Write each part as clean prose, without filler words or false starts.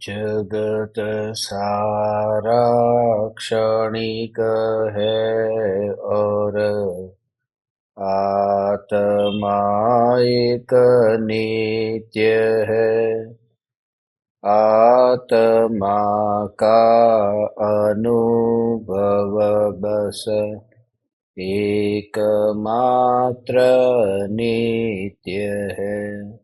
जगत सारा क्षणिक है और आत्मा एक नित्य है। आत्मा का अनुभव बस एकमात्र नित्य है।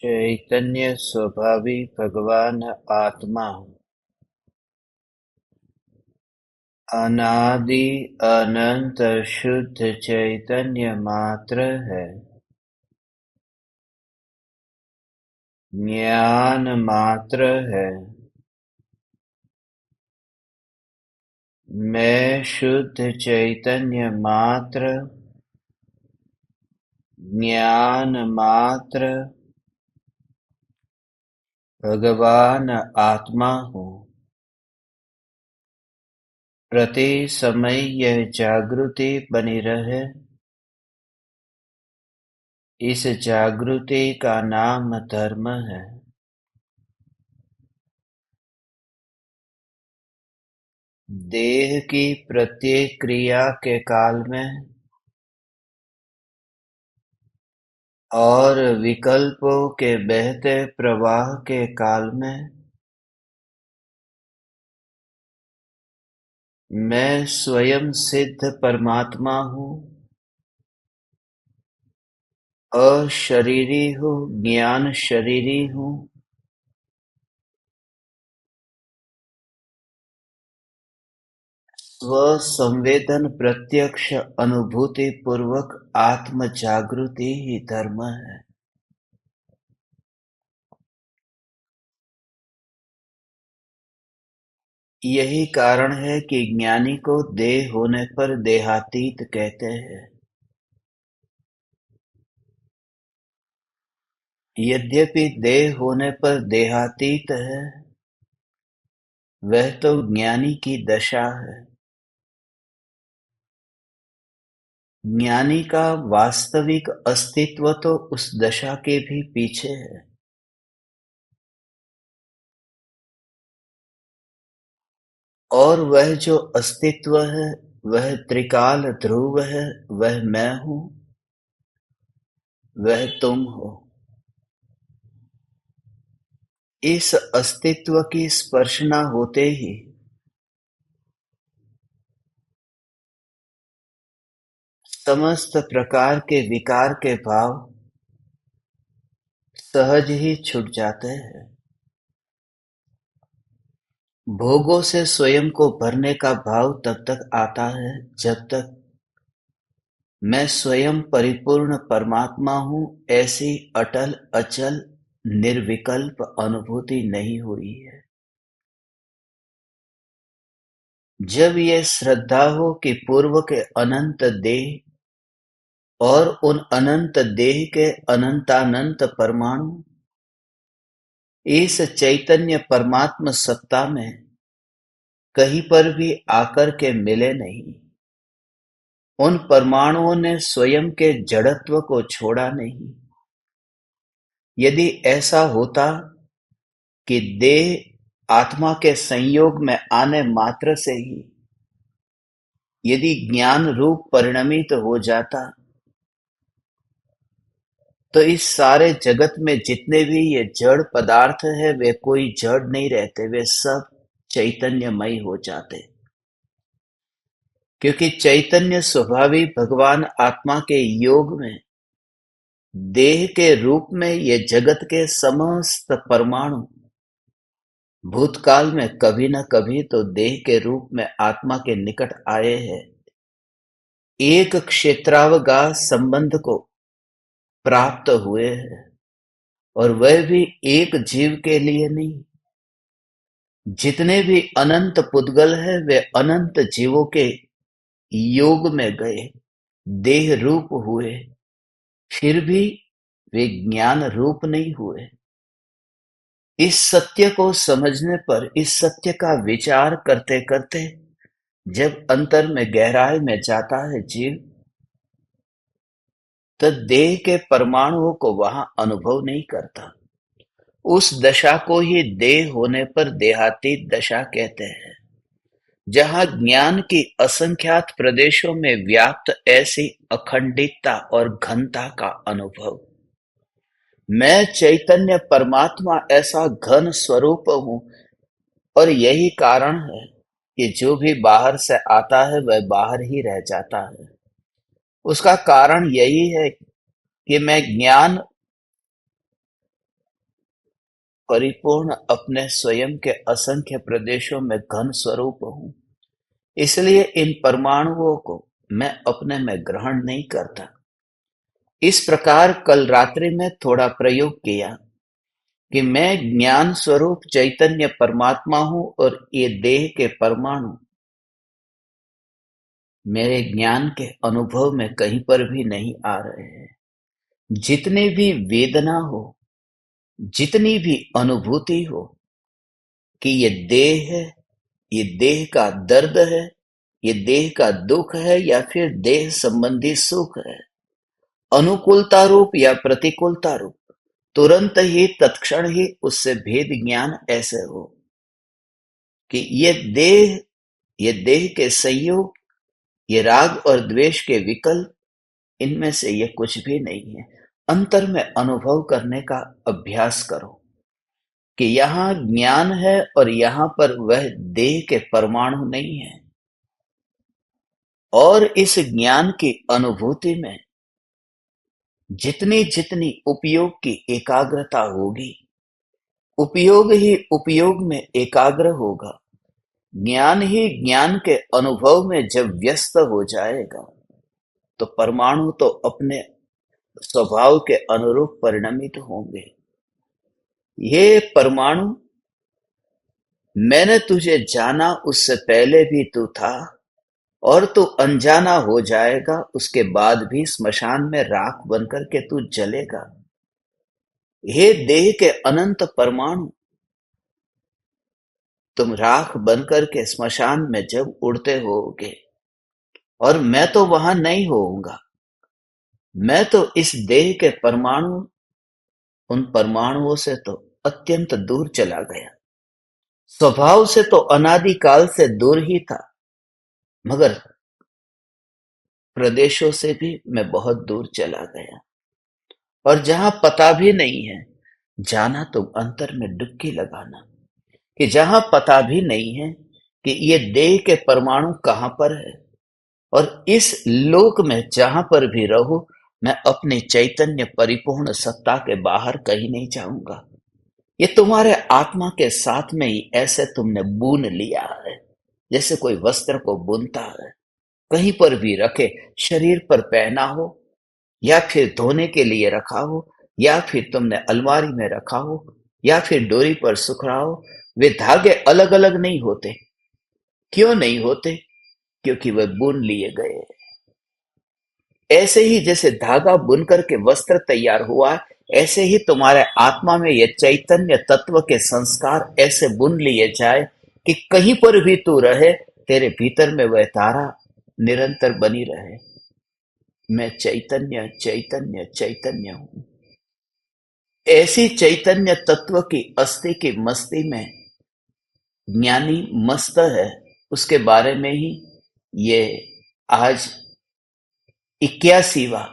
चैतन्य स्वभावी भगवान आत्मा अनादि अनंत शुद्ध चैतन्य मात्र है। ज्ञान मात्र है। मैं शुद्ध चैतन्य मात्र, ज्ञान मात्र, भगवान आत्मा हूँ। प्रति समय यह जागृति बनी रहे। इस जागृति का नाम धर्म है। देह की प्रत्येक क्रिया के काल में और विकल्पों के बहते प्रवाह के काल में मैं स्वयं सिद्ध परमात्मा हूँ, अशरीरी हूँ, ज्ञान शरीरी हूँ। स्व-संवेदन प्रत्यक्ष अनुभूति पूर्वक आत्म जागृति ही धर्म है। यही कारण है कि ज्ञानी को देह होने पर देहातीत कहते हैं। यद्यपि देह होने पर देहातीत है, वह तो ज्ञानी की दशा है। ज्ञानी का वास्तविक अस्तित्व तो उस दशा के भी पीछे है। और वह जो अस्तित्व है, वह त्रिकाल ध्रुव है। वह मैं हूँ, वह तुम हो। इस अस्तित्व की स्पर्शना होते ही समस्त प्रकार के विकार के भाव सहज ही छूट जाते हैं। भोगों से स्वयं को भरने का भाव तब तक आता है जब तक मैं स्वयं परिपूर्ण परमात्मा हूँ ऐसी अटल अचल निर्विकल्प अनुभूति नहीं हुई है। जब ये श्रद्धा हो कि पूर्व के अनंत देह और उन अनंत देह के अनंतानंत परमाणु इस चैतन्य परमात्म सत्ता में कहीं पर भी आकर के मिले नहीं, उन परमाणुओं ने स्वयं के जड़त्व को छोड़ा नहीं। यदि ऐसा होता कि देह आत्मा के संयोग में आने मात्र से ही यदि ज्ञान रूप परिणमित हो जाता, तो इस सारे जगत में जितने भी ये जड़ पदार्थ है वे कोई जड़ नहीं रहते, वे सब चैतन्यमय हो जाते। क्योंकि चैतन्य स्वभावी भगवान आत्मा के योग में देह के रूप में ये जगत के समस्त परमाणु भूतकाल में कभी न कभी तो देह के रूप में आत्मा के निकट आए हैं, एक क्षेत्रावगाह संबंध को प्राप्त हुए हैं, और वह भी एक जीव के लिए नहीं। जितने भी अनंत पुद्गल है वे अनंत जीवों के योग में गए, देह रूप हुए, फिर भी वे ज्ञान रूप नहीं हुए। इस सत्य को समझने पर, इस सत्य का विचार करते करते जब अंतर में गहराई में जाता है जीव, तब देह के परमाणुओं को वहां अनुभव नहीं करता। उस दशा को ही देह होने पर देहातीत दशा कहते हैं, जहां ज्ञान की असंख्यात प्रदेशों में व्याप्त ऐसी अखंडितता और घनता का अनुभव। मैं चैतन्य परमात्मा ऐसा घन स्वरूप हूं, और यही कारण है कि जो भी बाहर से आता है वह बाहर ही रह जाता है। उसका कारण यही है कि मैं ज्ञान परिपूर्ण अपने स्वयं के असंख्य प्रदेशों में घन स्वरूप हूं। इसलिए इन परमाणुओं को मैं अपने में ग्रहण नहीं करता। इस प्रकार कल रात्रि में थोड़ा प्रयोग किया कि मैं ज्ञान स्वरूप चैतन्य परमात्मा हूं, और ये देह के परमाणु मेरे ज्ञान के अनुभव में कहीं पर भी नहीं आ रहे हैं। जितनी भी वेदना हो, जितनी भी अनुभूति हो कि ये देह है, ये देह का दर्द है, ये देह का दुख है, या फिर देह संबंधी सुख है, अनुकूलता रूप या प्रतिकूलता रूप, तुरंत ही तत्क्षण ही उससे भेद ज्ञान ऐसे हो कि ये देह के संयोग, ये राग और द्वेष के विकल्प, इनमें से ये कुछ भी नहीं है। अंतर में अनुभव करने का अभ्यास करो कि यहाँ ज्ञान है और यहाँ पर वह देह के परमाणु नहीं है। और इस ज्ञान की अनुभूति में जितनी जितनी उपयोग की एकाग्रता होगी, उपयोग ही उपयोग में एकाग्र होगा, ज्ञान ही ज्ञान के अनुभव में जब व्यस्त हो जाएगा, तो परमाणु तो अपने स्वभाव के अनुरूप परिणमित होंगे। ये परमाणु, मैंने तुझे जाना उससे पहले भी तू था, और तू अनजाना हो जाएगा, उसके बाद भी स्मशान में राख बनकर के तू जलेगा। हे देह के अनंत परमाणु, तुम राख बनकर के स्मशान में जब उड़ते होगे, और मैं तो वहां नहीं होऊंगा। मैं तो इस देह के परमाणु, उन परमाणुओं से तो अत्यंत दूर चला गया। स्वभाव से तो अनादिकाल से दूर ही था, मगर प्रदेशों से भी मैं बहुत दूर चला गया। और जहां पता भी नहीं है, जाना तुम अंतर में डुबकी लगाना, कि जहां पता भी नहीं है कि ये देह के परमाणु कहां पर है, और इस लोक में जहां पर भी रहो, मैं अपने चैतन्य परिपूर्ण सत्ता के बाहर कहीं नहीं जाऊंगा। ये तुम्हारे आत्मा के साथ में ही ऐसे तुमने बुन लिया है, जैसे कोई वस्त्र को बुनता है, कहीं पर भी रखे, शरीर पर पहना हो, या फिर धोने के लिए रखा हो, या फिर तुमने अलमारी में रखा हो, या फिर डोरी पर सुखा हो, वे धागे अलग अलग नहीं होते। क्यों नहीं होते? क्योंकि वे बुन लिए गए। ऐसे ही जैसे धागा बुनकर के वस्त्र तैयार हुआ, ऐसे ही तुम्हारे आत्मा में ये चैतन्य तत्व के संस्कार ऐसे बुन लिए जाए कि कहीं पर भी तू रहे, तेरे भीतर में वह धारा निरंतर बनी रहे। मैं चैतन्य चैतन्य चैतन्य हूं। ऐसी चैतन्य तत्व की अस्थि की मस्ती में ज्ञानी मस्त है। उसके बारे में ही ये आज 81वां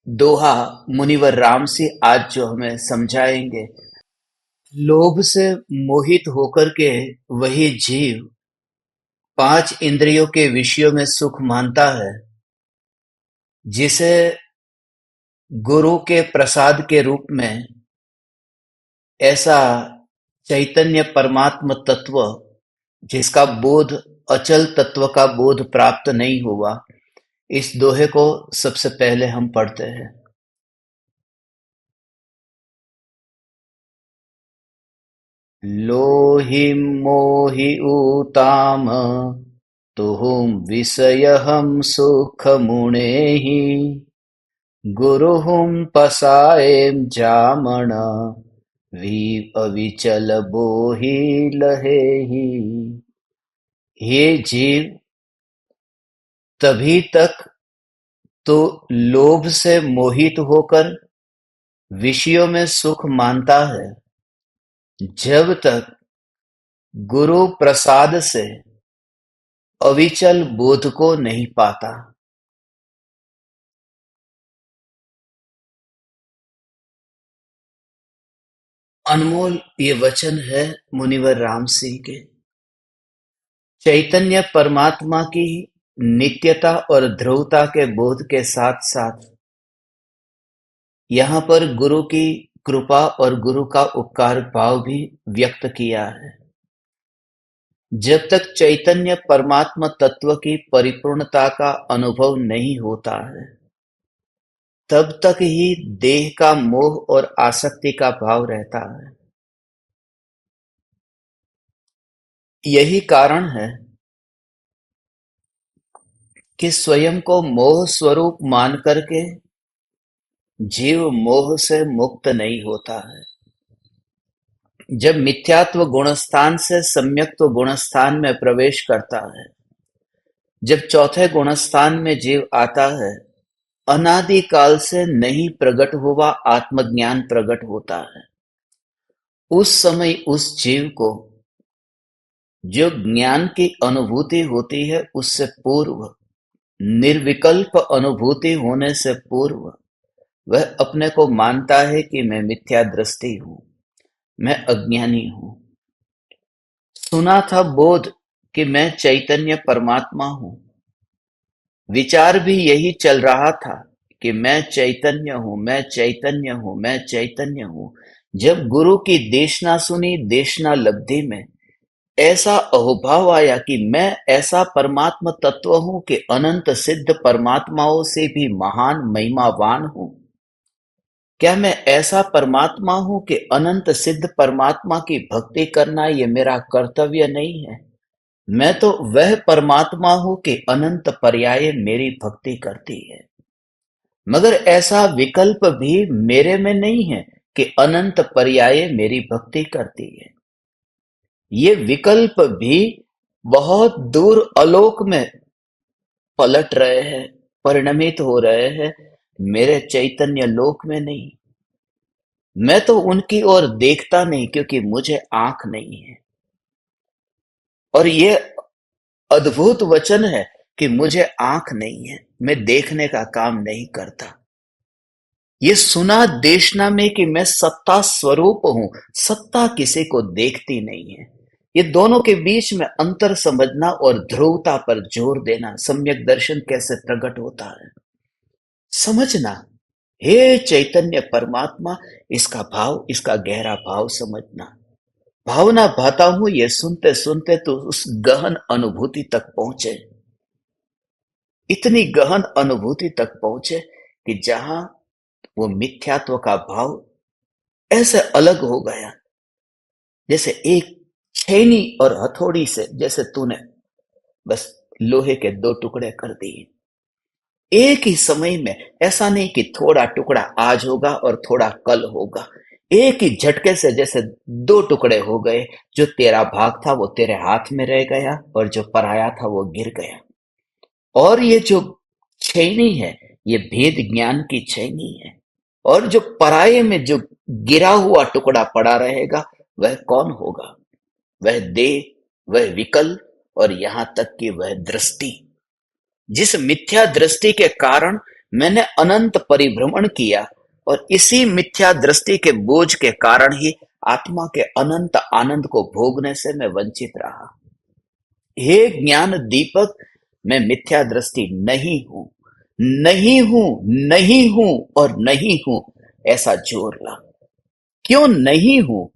दोहा मुनिवर राम सिंह आज जो हमें समझाएंगे। लोभ से मोहित होकर के वही जीव 5 इंद्रियों के विषयों में सुख मानता है, जिसे गुरु के प्रसाद के रूप में ऐसा चैतन्य परमात्म तत्व जिसका बोध अचल तत्व का बोध प्राप्त नहीं हुआ, इस दोहे को सबसे पहले हम पढ़ते हैं। लोहिं मोहि ऊताम तुहुं विषयहं सुखमुनेः गुरुहुं पसायें जामण अविचल बोहि लहेहि। हे जीव, तभी तक तो लोभ से मोहित होकर विषयों में सुख मानता है, जब तक गुरु प्रसाद से अविचल बोध को नहीं पाता। अनमोल ये वचन है मुनिवर राम सिंह के। चैतन्य परमात्मा की नित्यता और ध्रुवता के बोध के साथ साथ यहाँ पर गुरु की कृपा और गुरु का उपकार भाव भी व्यक्त किया है। जब तक चैतन्य परमात्मा तत्व की परिपूर्णता का अनुभव नहीं होता है, तब तक ही देह का मोह और आसक्ति का भाव रहता है। यही कारण है कि स्वयं को मोह स्वरूप मान करके जीव मोह से मुक्त नहीं होता है। जब मिथ्यात्व गुणस्थान से सम्यक्त्व गुणस्थान में प्रवेश करता है, जब चौथे गुणस्थान में जीव आता है, अनादि काल से नहीं प्रकट हुआ आत्मज्ञान प्रकट होता है। उस समय उस जीव को जो ज्ञान की अनुभूति होती है, उससे पूर्व निर्विकल्प अनुभूति होने से पूर्व वह अपने को मानता है कि मैं मिथ्या दृष्टि हूं, मैं अज्ञानी हूं। सुना था बोध कि मैं चैतन्य परमात्मा हूं, विचार भी यही चल रहा था कि मैं चैतन्य हूं, मैं चैतन्य हूं, मैं चैतन्य हूं। जब गुरु की देशना सुनी, देशना लब्धि में ऐसा अहोभाव आया कि मैं ऐसा परमात्म तत्व हूं कि अनंत सिद्ध परमात्माओं से भी महान महिमावान हूं। क्या मैं ऐसा परमात्मा हूं कि अनंत सिद्ध परमात्मा की भक्ति करना ये मेरा कर्तव्य नहीं है? मैं तो वह परमात्मा हूं कि अनंत पर्याय मेरी भक्ति करती है, मगर ऐसा विकल्प भी मेरे में नहीं है कि अनंत पर्याय मेरी भक्ति करती है। ये विकल्प भी बहुत दूर आलोक में पलट रहे हैं, परिणमित हो रहे हैं, मेरे चैतन्य लोक में नहीं। मैं तो उनकी ओर देखता नहीं क्योंकि मुझे आंख नहीं है। और ये अद्भुत वचन है कि मुझे आंख नहीं है, मैं देखने का काम नहीं करता। ये सुना देशना में कि मैं सत्ता स्वरूप हूं, सत्ता किसी को देखती नहीं है। ये दोनों के बीच में अंतर समझना और ध्रुवता पर जोर देना, सम्यक दर्शन कैसे प्रकट होता है समझना। हे चैतन्य परमात्मा, इसका भाव, इसका गहरा भाव समझना। भावना भाता हूं ये सुनते सुनते तो उस गहन अनुभूति तक पहुंचे, इतनी गहन अनुभूति तक पहुंचे कि जहां वो मिथ्यात्व का भाव ऐसे अलग हो गया, जैसे एक छेनी और हथौड़ी से जैसे तूने बस लोहे के दो टुकड़े कर दिए एक ही समय में। ऐसा नहीं कि थोड़ा टुकड़ा आज होगा और थोड़ा कल होगा, एक ही झटके से जैसे दो टुकड़े हो गए। जो तेरा भाग था वो तेरे हाथ में रह गया और जो पराया था वो गिर गया। और ये जो छेनी है, ये भेद ज्ञान की छेनी है। और जो पराये में जो गिरा हुआ टुकड़ा पड़ा रहेगा, वह कौन होगा? वह देह, वह विकल्प और यहां तक कि वह दृष्टि, जिस मिथ्या दृष्टि के कारण मैंने अनंत परिभ्रमण किया और इसी मिथ्या दृष्टि के बोझ के कारण ही आत्मा के अनंत आनंद को भोगने से मैं वंचित रहा। हे ज्ञान दीपक, मैं मिथ्या दृष्टि नहीं हूं, नहीं हूं, नहीं हूं और नहीं हूं, ऐसा जोर ला। क्यों नहीं हूं?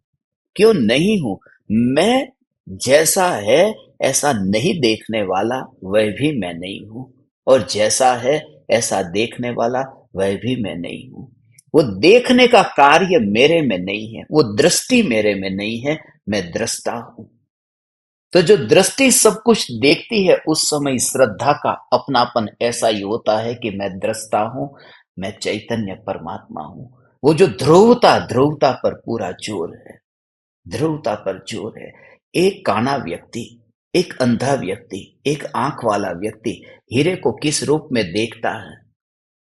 क्यों नहीं हूं? मैं जैसा है ऐसा नहीं देखने वाला वह भी मैं नहीं हूं, और जैसा है ऐसा देखने वाला वह भी मैं नहीं हूं। वो देखने का कार्य मेरे में नहीं है, वो दृष्टि मेरे में नहीं है, मैं दृष्टा हूं। तो जो दृष्टि सब कुछ देखती है, उस समय श्रद्धा का अपनापन ऐसा ही होता है कि मैं दृष्टा हूं, मैं चैतन्य परमात्मा हूं। वो जो ध्रुवता, ध्रुवता पर पूरा जोर है, ध्रुवता पर जोर है। एक काना व्यक्ति, एक अंधा व्यक्ति, एक आंख वाला व्यक्ति हीरे को किस रूप में देखता है?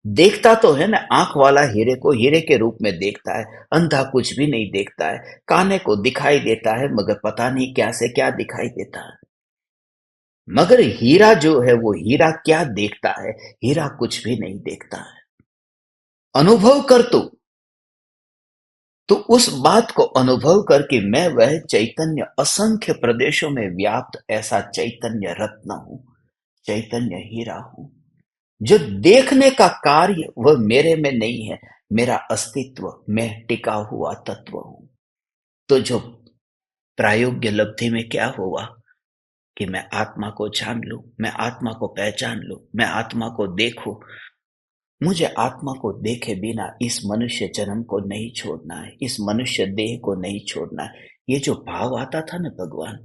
देखता तो है ना, आंख वाला हीरे को हीरे के रूप में देखता है, अंधा कुछ भी नहीं देखता है। काने को दिखाई देता है मगर पता नहीं क्या से क्या दिखाई देता है। मगर हीरा जो है वो हीरा क्या देखता है? हीरा कुछ भी नहीं देखता है। अनुभव कर तो उस बात को अनुभव करके मैं वह चैतन्य असंख्य प्रदेशों में व्याप्त ऐसा चैतन्य रत्न हूं, चैतन्य हीरा हूं। जो देखने का कार्य वह मेरे में नहीं है, मेरा अस्तित्व मैं टिका हुआ तत्व हूं। तो जो प्रायोग्य लब्धि में क्या हुआ कि मैं आत्मा को जान लूं, मैं आत्मा को पहचान लूं, मैं आत्मा को देखूं। मुझे आत्मा को देखे बिना इस मनुष्य जन्म को नहीं छोड़ना है, इस मनुष्य देह को नहीं छोड़ना है। ये जो भाव आता था ना भगवान,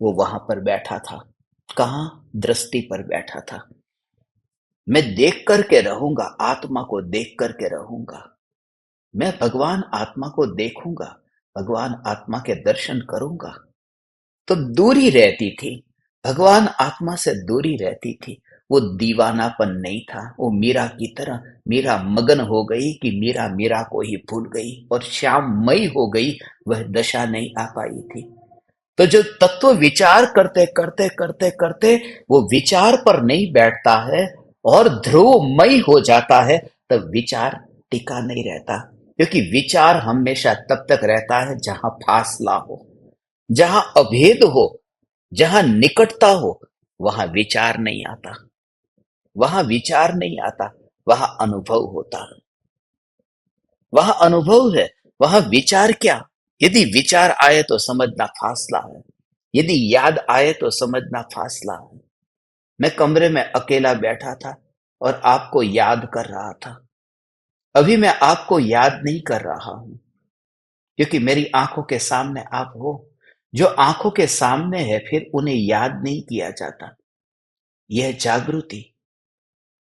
वो वहां पर बैठा था। कहाँ? दृष्टि पर बैठा था। मैं देख करके रहूंगा, आत्मा को देख करके रहूंगा। मैं भगवान आत्मा को देखूंगा, भगवान आत्मा के दर्शन करूंगा। तो दूरी रहती थी, भगवान आत्मा से दूरी रहती थी। वो दीवानापन नहीं था। वो मीरा की तरह, मीरा मगन हो गई कि मीरा मीरा को ही भूल गई और श्याममयी हो गई, वह दशा नहीं आ पाई थी। तो जो तत्व विचार करते करते करते करते वो विचार पर नहीं बैठता है और ध्रुवमय हो जाता है, तब विचार टिका नहीं रहता। क्योंकि विचार हमेशा तब तक रहता है जहां फासला हो, जहां अभेद हो, जहां निकटता हो, वहां विचार नहीं आता। वहां विचार नहीं आता, वहां अनुभव होता है। वहां अनुभव है, वहां विचार क्या? यदि विचार आए तो समझना फासला है, यदि याद आए तो समझना फासला है। मैं कमरे में अकेला बैठा था और आपको याद कर रहा था। अभी मैं आपको याद नहीं कर रहा हूं, क्योंकि मेरी आंखों के सामने आप हो। जो आंखों के सामने है फिर उन्हें याद नहीं किया जाता। यह जागृति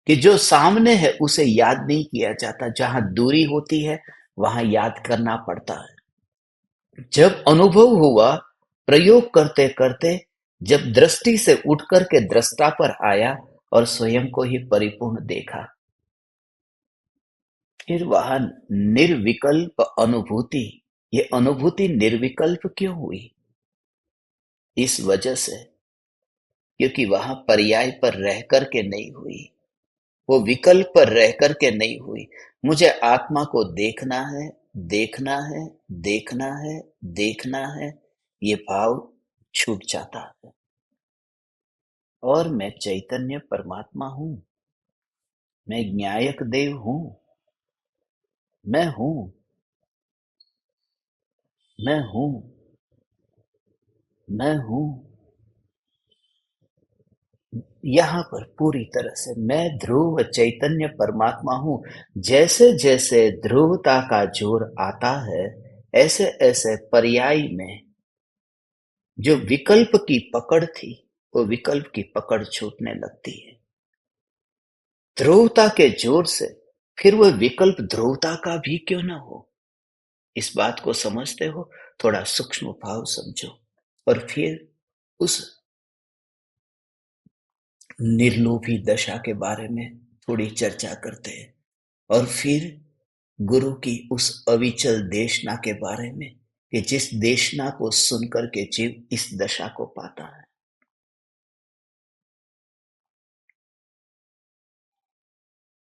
कि जो सामने है उसे याद नहीं किया जाता। जहां दूरी होती है वहां याद करना पड़ता है। जब अनुभव हुआ, प्रयोग करते करते, जब दृष्टि से उठ करके दृष्टा पर आया और स्वयं को ही परिपूर्ण देखा, फिर वहां निर्विकल्प अनुभूति। ये अनुभूति निर्विकल्प क्यों हुई? इस वजह से, क्योंकि वहां पर्याय पर रह करके नहीं हुई, वो विकल्प पर रह करके नहीं हुई। मुझे आत्मा को देखना है, देखना है, देखना है, देखना है, ये भाव छूट जाता है। और मैं चैतन्य परमात्मा हूं, मैं ज्ञायक देव हूं, मैं हूं, मैं हूं, मैं हूं। यहाँ पर पूरी तरह से मैं ध्रुव चैतन्य परमात्मा हूं। जैसे जैसे ध्रुवता का जोर आता है, ऐसे ऐसे पर्याय में जो विकल्प की पकड़ थी, वो विकल्प की पकड़ छूटने लगती है। ध्रुवता के जोर से फिर वह विकल्प ध्रुवता का भी क्यों ना हो। इस बात को समझते हो? थोड़ा सूक्ष्म भाव समझो और फिर उस निर्लोभी दशा के बारे में थोड़ी चर्चा करते हैं, और फिर गुरु की उस अविचल देशना के बारे में कि जिस देशना को सुनकर के जीव इस दशा को पाता है।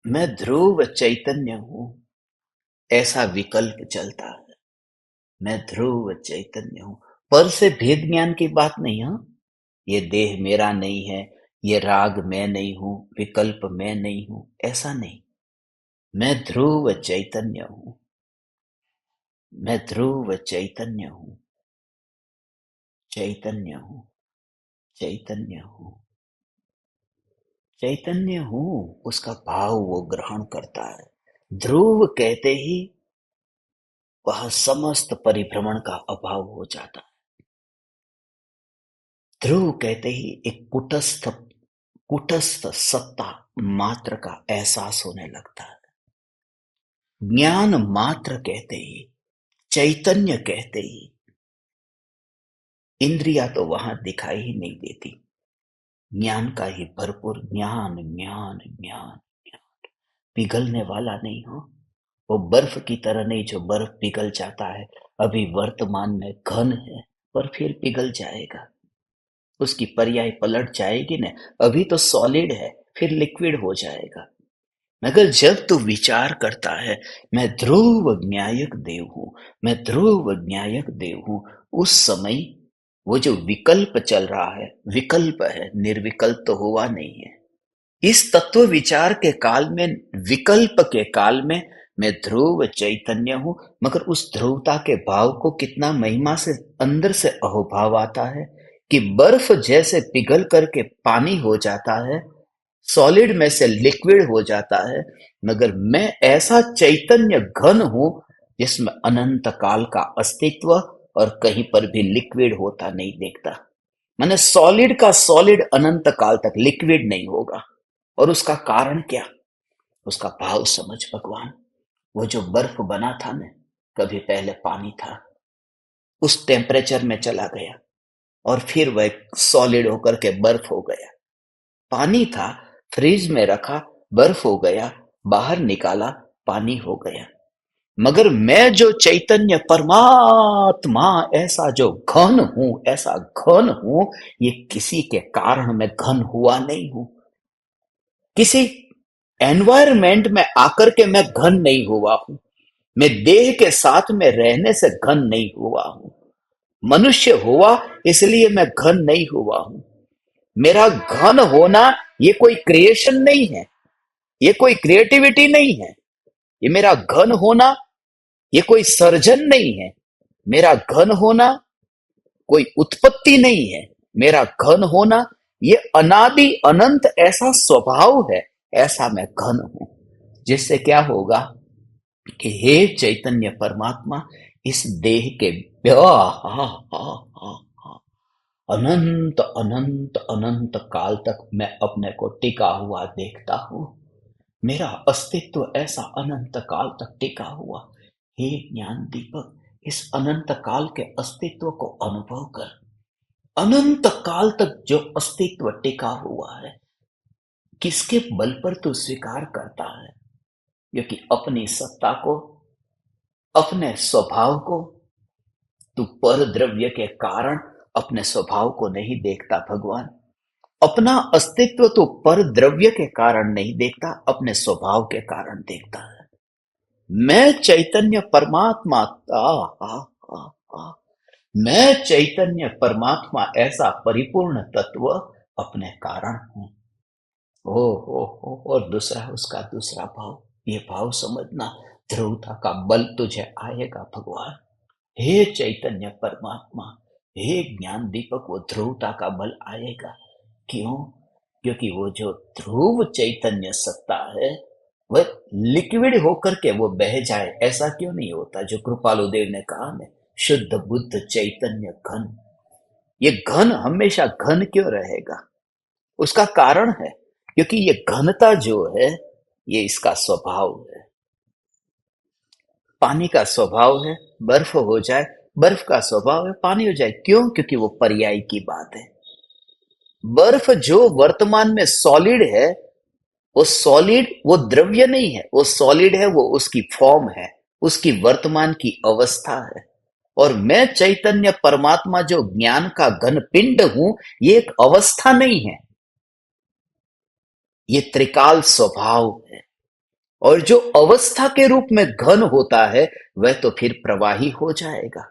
मैं ध्रुव चैतन्य हूं, ऐसा विकल्प चलता है। मैं ध्रुव चैतन्य हूं। पर से भेद ज्ञान की बात नहीं। हाँ, ये देह मेरा नहीं है, ये राग मैं नहीं हूं, विकल्प मैं नहीं हूं, ऐसा नहीं। मैं ध्रुव चैतन्य हूं, मैं ध्रुव चैतन्य हूं, चैतन्य हूं, चैतन्य हूं, चैतन्य हूं। उसका भाव वो ग्रहण करता है। ध्रुव कहते ही वह समस्त परिभ्रमण का अभाव हो जाता है। ध्रुव कहते ही एक कुटस्थ सत्ता मात्र का एहसास होने लगता है। ज्ञान मात्र कहते ही, चैतन्य कहते ही इंद्रियां तो वहां दिखाई ही नहीं देती। ज्ञान का ही भरपूर ज्ञान, ज्ञान, ज्ञान, ज्ञान पिघलने वाला नहीं हो। वो बर्फ की तरह नहीं जो बर्फ पिघल जाता है, अभी वर्तमान में घन है पर फिर पिघल जाएगा, उसकी पर्याय पलट जाएगी ना। अभी तो सॉलिड है, फिर लिक्विड हो जाएगा। मगर जब तू विचार करता है मैं ध्रुव ज्ञायक देव हूं, मैं ध्रुव ज्ञायक देव हूं, उस समय वो जो विकल्प चल रहा है, विकल्प है, निर्विकल्प तो हुआ नहीं है। इस तत्व विचार के काल में, विकल्प के काल में मैं ध्रुव चैतन्य हूं। मगर उस ध्रुवता के भाव को कितना महिमा से अंदर से अहोभाव आता है कि बर्फ जैसे पिघल करके पानी हो जाता है, सॉलिड में से लिक्विड हो जाता है, मगर मैं ऐसा चैतन्य घन हूं जिसमें अनंत काल का अस्तित्व और कहीं पर भी लिक्विड होता नहीं देखता। मैंने सॉलिड का सॉलिड अनंत काल तक लिक्विड नहीं होगा। और उसका कारण क्या? उसका भाव समझ भगवान। वो जो बर्फ बना था ना, कभी पहले पानी था, उस टेम्परेचर में चला गया और फिर वह सॉलिड होकर के बर्फ हो गया। पानी था, फ्रिज में रखा, बर्फ हो गया, बाहर निकाला, पानी हो गया। मगर मैं जो चैतन्य परमात्मा ऐसा जो घन हूं, ऐसा घन हूं, ये किसी के कारण मैं घन हुआ नहीं हूं। किसी एनवायरमेंट में आकर के मैं घन नहीं हुआ हूं। मैं देह के साथ में रहने से घन नहीं हुआ हूं। मनुष्य हुआ इसलिए मैं घन नहीं हुआ हूं। मेरा घन होना ये कोई क्रिएशन नहीं है, ये कोई क्रिएटिविटी नहीं है। ये मेरा घन होना ये कोई सर्जन नहीं है। मेरा घन होना कोई उत्पत्ति नहीं है। मेरा घन होना ये अनादि अनंत ऐसा स्वभाव है, ऐसा मैं घन हूं। जिससे क्या होगा कि हे चैतन्य परमात्मा, इस देह के अनंत अनंत अनंत काल तक मैं अपने को टिका हुआ देखता हूं। मेरा अस्तित्व ऐसा अनंत काल तक टिका हुआ। हे ज्ञान दीपक, इस अनंत काल के अस्तित्व को अनुभव कर। अनंत काल तक जो अस्तित्व टिका हुआ है, किसके बल पर तू स्वीकार करता है? क्योंकि अपनी सत्ता को, अपने स्वभाव को तू पर द्रव्य के कारण अपने स्वभाव को नहीं देखता भगवान। अपना अस्तित्व तो पर द्रव्य के कारण नहीं देखता, अपने स्वभाव के कारण देखता है। मैं चैतन्य परमात्मा, मैं चैतन्य परमात्मा ऐसा परिपूर्ण तत्व अपने कारण हूं। और दूसरा, उसका दूसरा भाव, ये भाव समझना, ध्रुवता का बल तुझे आएगा भगवान। हे चैतन्य परमात्मा, हे ज्ञान दीपक, वो ध्रुवता का बल आएगा। क्यों? क्योंकि वो जो ध्रुव चैतन्य सत्ता है, वह लिक्विड होकर के वो बह जाए, ऐसा क्यों नहीं होता? जो कृपालु देव ने कहा ना, शुद्ध बुद्ध चैतन्य घन। ये घन हमेशा घन क्यों रहेगा? उसका कारण है क्योंकि ये घनता जो है, ये इसका स्वभाव है। पानी का स्वभाव है बर्फ हो जाए, बर्फ का स्वभाव है पानी हो जाए। क्यों? क्योंकि वो पर्याय की बात है। बर्फ जो वर्तमान में सॉलिड है, वो सॉलिड, वो द्रव्य नहीं है, वो सॉलिड है, वो उसकी फॉर्म है, उसकी वर्तमान की अवस्था है। और मैं चैतन्य परमात्मा जो ज्ञान का घन पिंड हूं, ये एक अवस्था नहीं है, ये त्रिकाल स्वभाव है। और जो अवस्था के रूप में घन होता है, वह तो फिर प्रवाही हो जाएगा।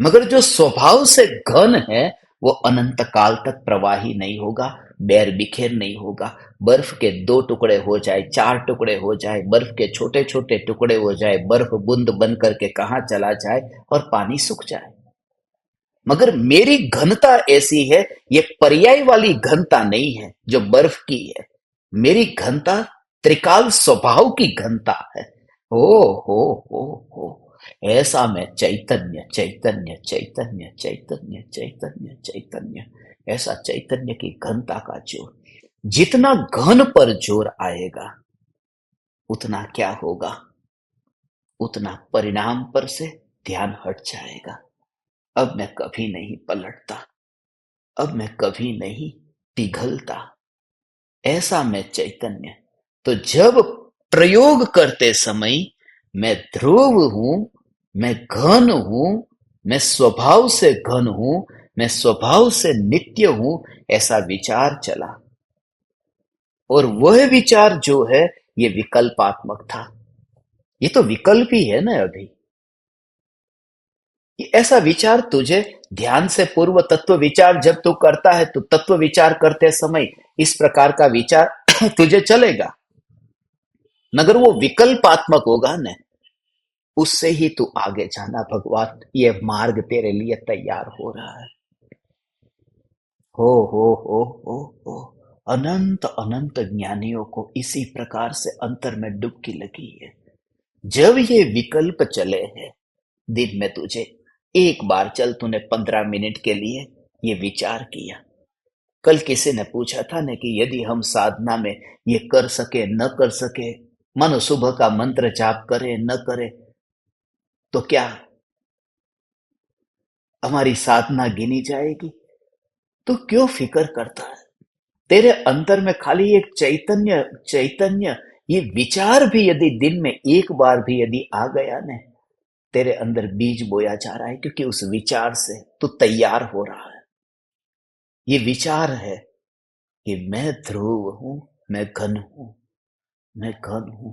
मगर जो स्वभाव से घन है, वो अनंत काल तक प्रवाही नहीं होगा, बैर बिखेर नहीं होगा। बर्फ के 2 टुकड़े हो जाए, 4 टुकड़े हो जाए, बर्फ के छोटे छोटे टुकड़े हो जाए, बर्फ बूंद बन करके कहाँ चला जाए और पानी सूख जाए। मगर मेरी घनता ऐसी है, ये पर्याय वाली घनता नहीं है जो बर्फ की है। मेरी घनता त्रिकाल स्वभाव की घनता है। हो हो हो हो ऐसा मैं चैतन्य चैतन्य चैतन्य चैतन्य चैतन्य चैतन्य, ऐसा चैतन्य की घनता का जोर। जितना घन पर जोर आएगा उतना क्या होगा, उतना परिणाम पर से ध्यान हट जाएगा। अब मैं कभी नहीं पलटता, अब मैं कभी नहीं पिघलता, ऐसा मैं चैतन्य। तो जब प्रयोग करते समय मैं ध्रुव हूं, मैं घन हूं, मैं स्वभाव से घन हूं, मैं स्वभाव से नित्य हूं, ऐसा विचार चला। और वह विचार जो है ये विकल्पात्मक था। ये तो विकल्प ही है ना अभी। ये ऐसा विचार तुझे ध्यान से पूर्व तत्व विचार जब तू करता है तो तत्व विचार करते समय इस प्रकार का विचार तुझे चलेगा, मगर वो विकल्पात्मक होगा न, उससे ही तू आगे जाना। भगवान ये मार्ग तेरे लिए तैयार हो रहा है। हो अनंत अनंत ज्ञानियों को इसी प्रकार से अंतर में डुबकी लगी है। जब ये विकल्प चले हैं, दिन में तुझे एक बार चल, तूने 15 मिनट के लिए ये विचार किया। कल किसी ने पूछा था ना कि यदि हम साधना में ये कर सके न कर सके, मानो सुबह का मंत्र जाप करे न करे, तो क्या हमारी साधना गिनी जाएगी? तो क्यों फिक्र करता है? तेरे अंतर में खाली एक चैतन्य चैतन्य, ये विचार भी यदि दिन में एक बार भी यदि आ गया न, तेरे अंदर बीज बोया जा रहा है, क्योंकि उस विचार से तू तैयार हो रहा है। ये विचार है कि मैं ध्रुव हूं, मैं घन हूं, मैं घन हूं।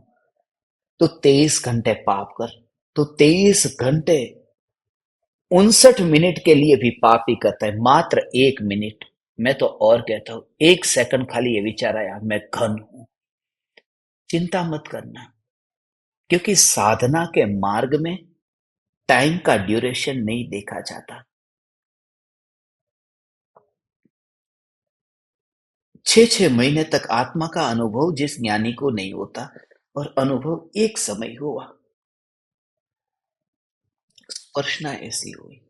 तो 23 घंटे पाप कर, तो 23 घंटे 59 मिनट के लिए भी पाप ही करता है। मात्र 1 मिनट, मैं तो और कहता हूं 1 सेकंड खाली ये विचार आया मैं घन हूं, चिंता मत करना। क्योंकि साधना के मार्ग में टाइम का ड्यूरेशन नहीं देखा जाता। 6 महीने तक आत्मा का अनुभव जिस ज्ञानी को नहीं होता, और अनुभव एक समय हुआ, स्पर्शना ऐसी हुई,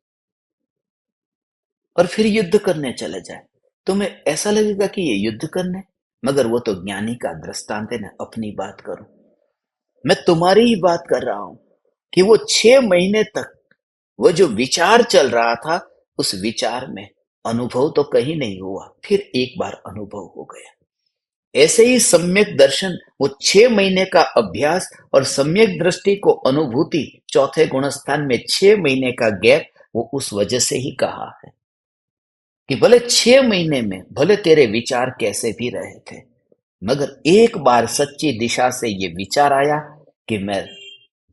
और फिर युद्ध करने चले जाए, तुम्हें ऐसा लगेगा कि ये युद्ध करने, मगर वो तो ज्ञानी का दृष्टांत है ना। अपनी बात करूं, मैं तुम्हारी ही बात कर रहा हूं कि वो 6 महीने तक वो जो विचार चल रहा था, उस विचार में अनुभव तो कहीं नहीं हुआ, फिर एक बार अनुभव हो गया। ऐसे ही सम्यक दर्शन, वो 6 महीने का अभ्यास और सम्यक दृष्टि को अनुभूति, चौथे गुणस्थान में 6 महीने का गैप, वो उस वजह से ही कहा है कि भले 6 महीने में भले तेरे विचार कैसे भी रहे थे, मगर एक बार सच्ची दिशा से ये विचार आया कि मैं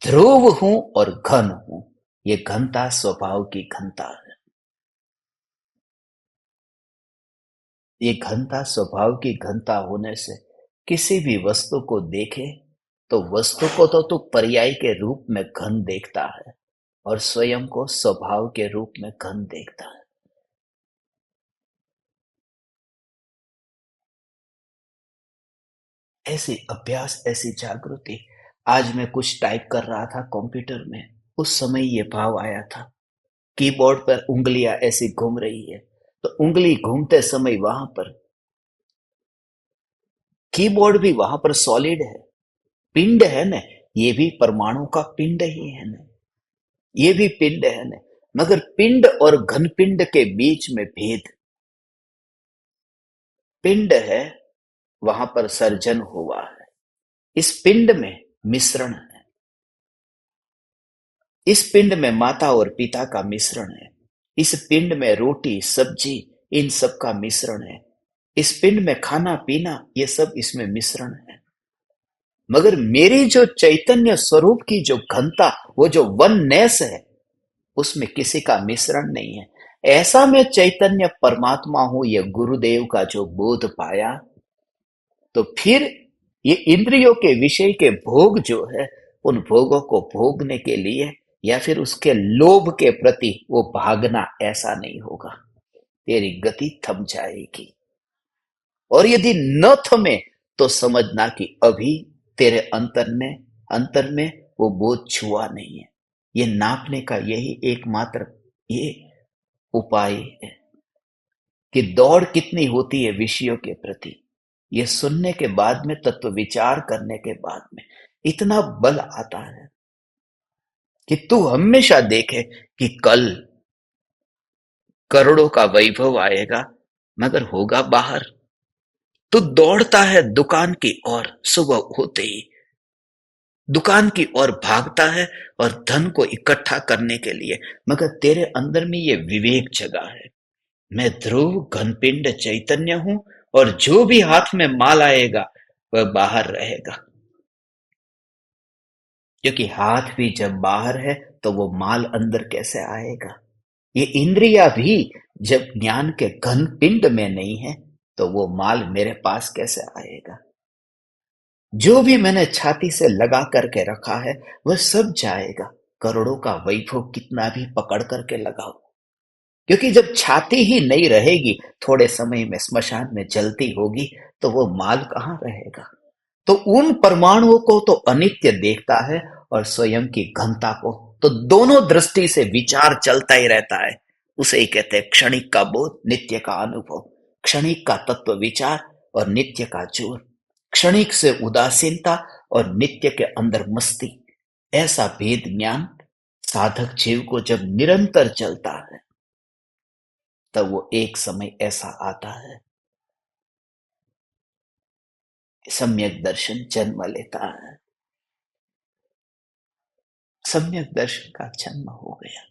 ध्रुव हूं और घन हूं। ये घनता स्वभाव की घनता है। ये घनता स्वभाव की घनता होने से किसी भी वस्तु को देखे तो वस्तु को तो तू पर्याय के रूप में घन देखता है, और स्वयं को स्वभाव के रूप में घन देखता है। ऐसी अभ्यास, ऐसी जागृति। आज मैं कुछ टाइप कर रहा था कंप्यूटर में, उस समय ये भाव आया था। कीबोर्ड पर उंगलियां ऐसी घूम रही है, तो उंगली घूमते समय वहां पर कीबोर्ड भी वहां पर सॉलिड है, पिंड है न, ये भी परमाणु का पिंड ही है न, ये भी पिंड है न। मगर पिंड और घन पिंड के बीच में भेद, पिंड है वहां पर सर्जन हुआ है, इस पिंड में मिश्रण है, इस पिंड में माता और पिता का मिश्रण है, इस पिंड में रोटी सब्जी इन सब का मिश्रण है, इस पिंड में खाना पीना ये सब इसमें मिश्रण है। मगर मेरी जो चैतन्य स्वरूप की जो घनता, वो जो वननेस है, उसमें किसी का मिश्रण नहीं है। ऐसा मैं चैतन्य परमात्मा हूं, ये गुरुदेव का जो बोध पाया, तो फिर ये इंद्रियों के विषय के भोग जो है, उन भोगों को भोगने के लिए या फिर उसके लोभ के प्रति वो भागना, ऐसा नहीं होगा। तेरी गति थम जाएगी। और यदि न थमे तो समझना कि अभी तेरे अंतर में वो बोझ छुआ नहीं है। ये नापने का यही एकमात्र ये उपाय है कि दौड़ कितनी होती है विषयों के प्रति। ये सुनने के बाद में, तत्व विचार करने के बाद में इतना बल आता है कि तू हमेशा देखे कि कल करोड़ों का वैभव आएगा, मगर होगा बाहर। तू दौड़ता है दुकान की ओर, सुबह होते ही दुकान की ओर भागता है और धन को इकट्ठा करने के लिए, मगर तेरे अंदर में ये विवेक जगा है, मैं ध्रुव घनपिंड चैतन्य हूं, और जो भी हाथ में माल आएगा वह बाहर रहेगा। क्योंकि हाथ भी जब बाहर है तो वो माल अंदर कैसे आएगा। ये इंद्रिया भी जब ज्ञान के घन पिंड में नहीं है तो वो माल मेरे पास कैसे आएगा। जो भी मैंने छाती से लगा करके रखा है वह सब जाएगा। करोड़ों का वैभव कितना भी पकड़ करके लगाओ, क्योंकि जब छाती ही नहीं रहेगी, थोड़े समय में स्मशान में जलती होगी, तो वो माल कहाँ रहेगा। तो उन परमाणुओं को तो अनित्य देखता है और स्वयं की घनता को तो दोनों दृष्टि से विचार चलता ही रहता है। उसे ही कहते हैं क्षणिक का बोध, नित्य का अनुभव। क्षणिक का तत्व विचार और नित्य का जोर, क्षणिक से उदासीनता और नित्य के अंदर मस्ती। ऐसा भेद ज्ञान साधक जीव को जब निरंतर चलता है, तब वो एक समय ऐसा आता है, सम्यक दर्शन जन्म लेता है। सम्यक दर्शन का जन्म हो गया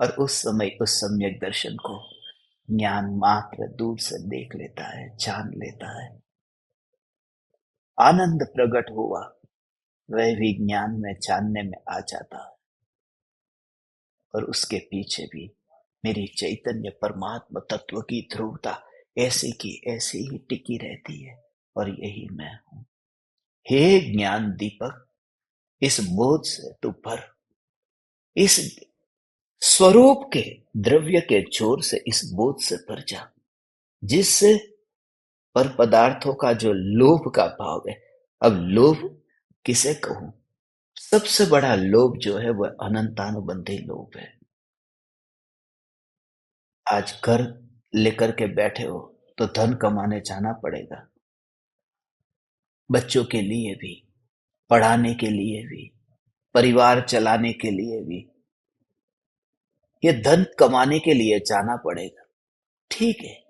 और उस समय उस सम्यक दर्शन को ज्ञान मात्र दूर से देख लेता है, जान लेता है। आनंद प्रकट हुआ, वह भी ज्ञान में जानने में आ जाता है। और उसके पीछे भी मेरी चैतन्य परमात्मा तत्व की ध्रुवता ऐसी की ऐसी ही टिकी रहती है, और यही मैं हूं। हे ज्ञान दीपक, इस बोध से तू भर, इस स्वरूप के द्रव्य के जोर से इस बोध से भर जा, जिससे पर पदार्थों का जो लोभ का भाव है। अब लोभ किसे कहूं, सबसे बड़ा लोभ जो है वह अनंतानुबंधी लोभ है। आज घर लेकर के बैठे हो तो धन कमाने जाना पड़ेगा, बच्चों के लिए भी, पढ़ाने के लिए भी, परिवार चलाने के लिए भी, ये धन कमाने के लिए जाना पड़ेगा। ठीक है,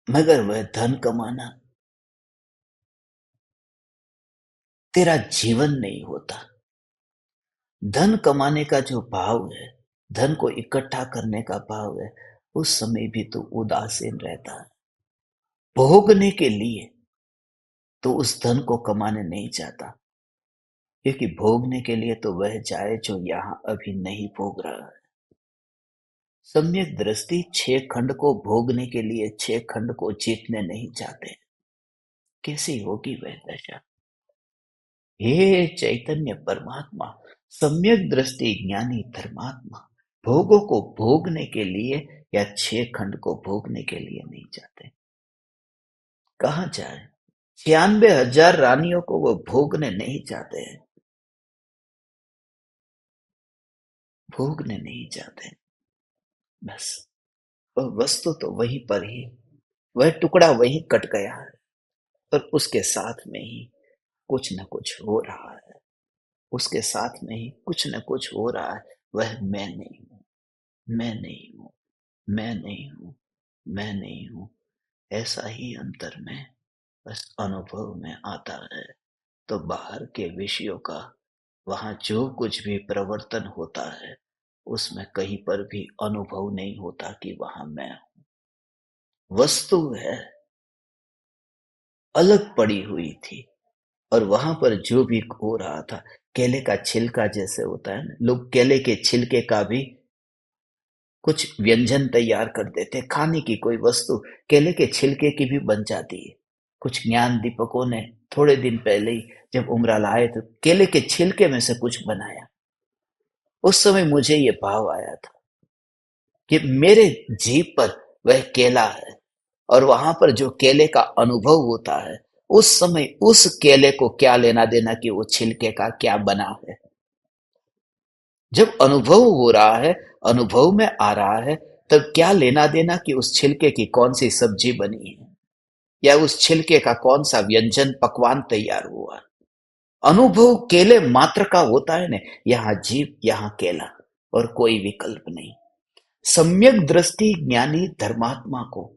मगर वह धन कमाना तेरा जीवन नहीं होता। धन कमाने का जो भाव है, धन को इकट्ठा करने का भाव है, उस समय भी तो उदासीन रहता है। भोगने के लिए तो उस धन को कमाने नहीं चाहता, क्योंकि भोगने के लिए तो वह जाए जो यहां अभी नहीं भोग रहा है। सम्यक दृष्टि 6 खंड को भोगने के लिए 6 खंड को जीतने नहीं चाहते। कैसी होगी वह दशा। हे चैतन्य परमात्मा, सम्यक दृष्टि ज्ञानी धर्मात्मा भोगों को भोगने के लिए या 6 खंड को भोगने के लिए नहीं चाहते। कहां जाए। 96,000 रानियों को वो भोगने नहीं चाहते हैं, भोगने नहीं चाहते। बस वह वस्तु तो वहीं पर ही, वह टुकड़ा वहीं कट गया है, पर उसके साथ में ही कुछ न कुछ हो रहा है। उसके साथ में ही कुछ न कुछ हो रहा है। वह मैं नहीं हूं, मैं नहीं हूं, मैं नहीं हूं, मैं नहीं हूं। ऐसा ही अंतर में बस अनुभव में आता है। तो बाहर के विषयों का वहां जो कुछ भी प्रवर्तन होता है, उसमें कहीं पर भी अनुभव नहीं होता कि वहां मैं हूं। वस्तु है, अलग पड़ी हुई थी, और वहां पर जो भी हो रहा था, केले का छिलका जैसे होता है ना, लोग केले के छिलके का भी कुछ व्यंजन तैयार कर देते हैं, खाने की कोई वस्तु केले के छिलके की भी बन जाती है। कुछ ज्ञान दीपकों ने थोड़े दिन पहले ही जब उमरा लाए तो केले के छिलके में से कुछ बनाया। उस समय मुझे ये भाव आया था कि मेरे जीभ पर वह केला है, और वहां पर जो केले का अनुभव होता है, उस समय उस केले को क्या लेना देना कि वो छिलके का क्या बना है। जब अनुभव हो रहा है, अनुभव में आ रहा है, तब क्या लेना देना कि उस छिलके की कौन सी सब्जी बनी है, या उस छिलके का कौन सा व्यंजन पकवान तैयार हुआ। अनुभव केले मात्र का होता है ने, यहाँ जीव यहाँ केला, और कोई विकल्प नहीं। सम्यक दृष्टि ज्ञानी धर्मात्मा को